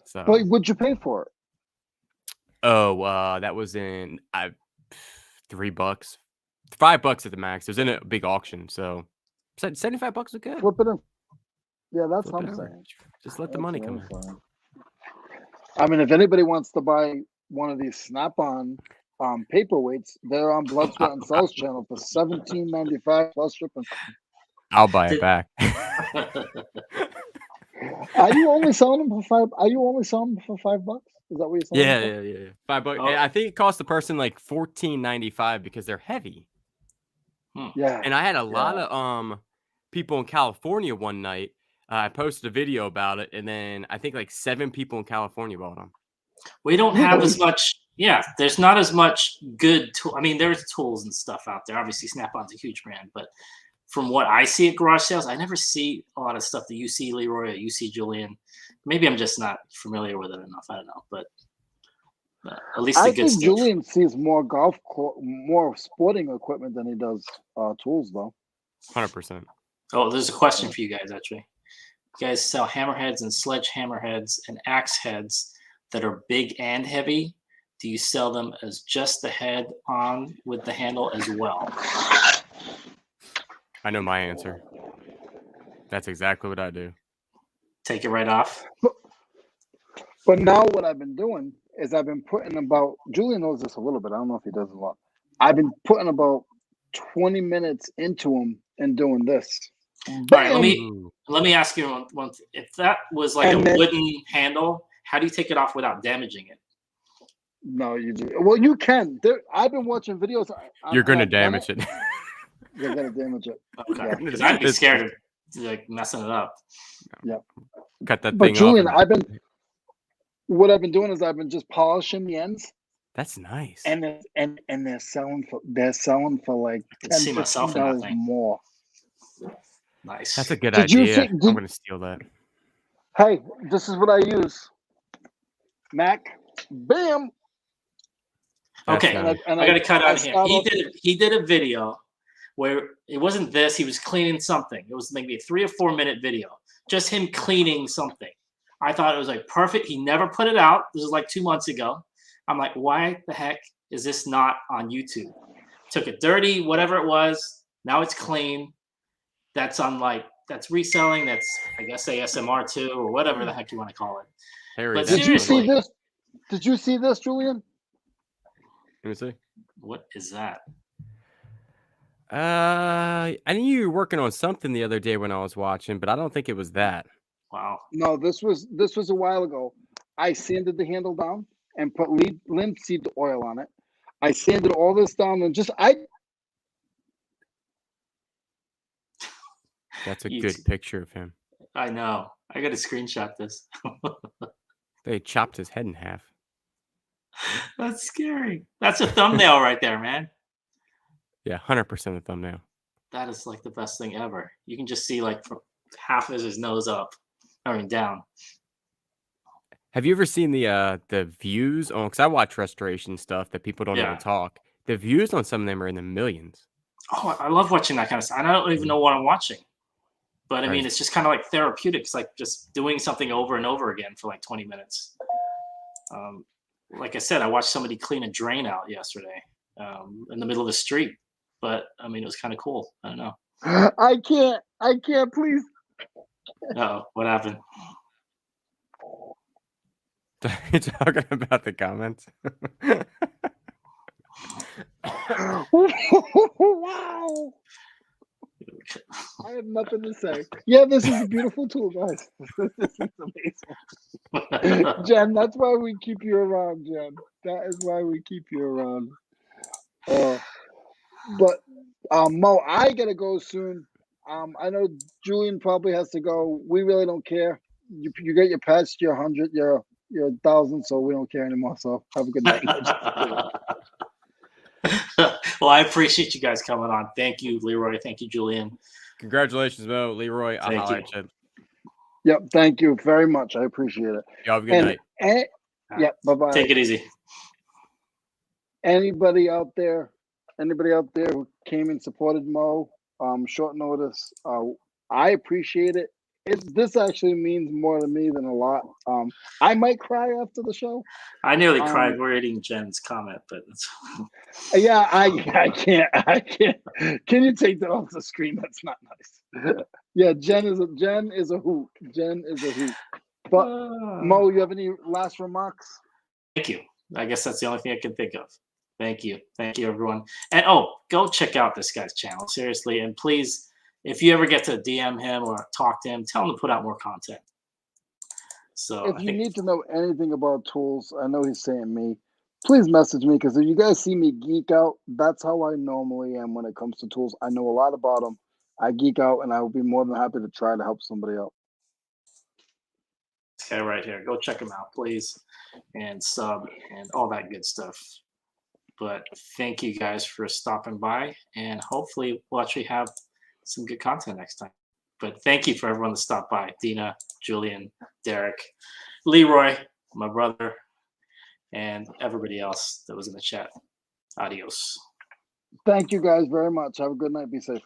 So, but what'd you pay for it? Oh, that was in $3, $5 at the max. It was in a big auction, so $75 was good. Flip it in. Yeah, that's what I'm saying. Just let the money come in. I mean, if anybody wants to buy one of these Snap-on paperweights, they're on Blood, Sweat, and Cells channel for $17.95 plus shipping. I'll buy it back. Are you only selling them for $5? Are you only selling them for $5? Is that what you're saying? Yeah. $5. Oh. I think it cost the person like $14.95 because they're heavy. Yeah. And I had a lot of people in California one night. I posted a video about it, and then I think like 7 people in California bought them. We don't have as much. Yeah, there's not as much good tool. I mean, there's tools and stuff out there. Obviously, Snap-on's a huge brand, but from what I see at garage sales, I never see a lot of stuff that you see, Leroy, or you see, Julian. Maybe I'm just not familiar with it enough. I don't know, but at least the good stuff. Julian sees more more sporting equipment than he does tools, though. 100%. Oh, there's a question for you guys, actually. You guys sell hammerheads and sledgehammer heads and axe heads that are big and heavy. Do you sell them as just the head on with the handle as well? I know my answer. That's exactly what I do. Take it right off. But now what I've been doing is I've been putting about, Julian knows this a little bit. I don't know if he does a lot. I've been putting about 20 minutes into them and doing this. All right, let me ask you one thing. If that was like a wooden handle, how do you take it off without damaging it? No, you do. Well, you can. I've been watching videos. You're going to damage it. You're going to damage it. Okay. Because I'd be scared of like messing it up. Yeah. Cut that but thing Julian, off. What I've been doing is I've been just polishing the ends. That's nice. And they're selling for like $10 more. Nice. That's a good idea. I'm going to steal that. Hey, this is what I use. Mac. Bam. Okay, I got to cut out here. He did a video where it wasn't this. He was cleaning something. It was maybe a 3 or 4 minute video, just him cleaning something. I thought it was like perfect. He never put it out. This was like 2 months ago. I'm like, why the heck is this not on YouTube? Took it dirty, whatever it was. Now it's clean. That's on like that's reselling. That's, I guess, ASMR too, or whatever the heck you want to call it. Harry, But that's Did you see seriously, this? Did you see this, Julian? Let me see. what is that? I knew you were working on something the other day when I was watching, but I don't think it was that. Wow. No, this was a while ago. I sanded the handle down and put linseed oil on it. I sanded all this down and That's a You good t- picture of him. I know. I got to screenshot this. They chopped his head in half. That's scary. That's a thumbnail right there, man. Yeah, 100% a thumbnail. That is like the best thing ever. You can just see like from half of his nose up, I mean down. Have you ever seen the views on? Because I watch restoration stuff that people don't Yeah. even talk. The views on some of them are in the millions. Oh, I love watching that kind of stuff. I don't even know what I'm watching, but I mean, Right. it's just kind of like therapeutic. It's like just doing something over and over again for like 20 minutes. Like I said, I watched somebody clean a drain out yesterday in the middle of the street, but I mean, it was kind of cool. I don't know. I can't, please. Oh, what happened? You're talking about the comments. Wow. I have nothing to say. Yeah, this is a beautiful tool, guys. This is amazing. Jen, that's why we keep you around, Jen. That is why we keep you around. But Mo, I gotta go soon. I know Julian probably has to go. We really don't care. You get your past your 100, your 1,000, so we don't care anymore. So have a good night. Well, I appreciate you guys coming on. Thank you, Leroy. Thank you, Julian. Congratulations, Mo. Leroy. I'll Thank holler you. at you. Yep, thank you very much. I appreciate it. You have a good night. Yeah, bye-bye. Take it easy. Anybody out there who came and supported Mo, short notice, I appreciate it. This actually means more to me than a lot. I might cry after the show. I nearly cried reading Jen's comment, but it's... Yeah, I can't. Can you take that off the screen? That's not nice. Yeah, Jen is a hoot. Jen is a hoot. But Mo, you have any last remarks? Thank you. I guess that's the only thing I can think of. Thank you, everyone. And go check out this guy's channel, seriously. And please, if you ever get to DM him or talk to him, tell him to put out more content. So if you need to know anything about tools, I know he's saying me. Please message me, because if you guys see me geek out, that's how I normally am when it comes to tools. I know a lot about them. I geek out, and I will be more than happy to try to help somebody out. Okay, right here. Go check him out, please, and sub and all that good stuff. But thank you guys for stopping by, and hopefully we'll actually have some good content next time. But thank you for everyone that stopped by. Dina, Julian, Derek, Leroy, my brother, and everybody else that was in the chat. Adios. Thank you guys very much. Have a good night. Be safe.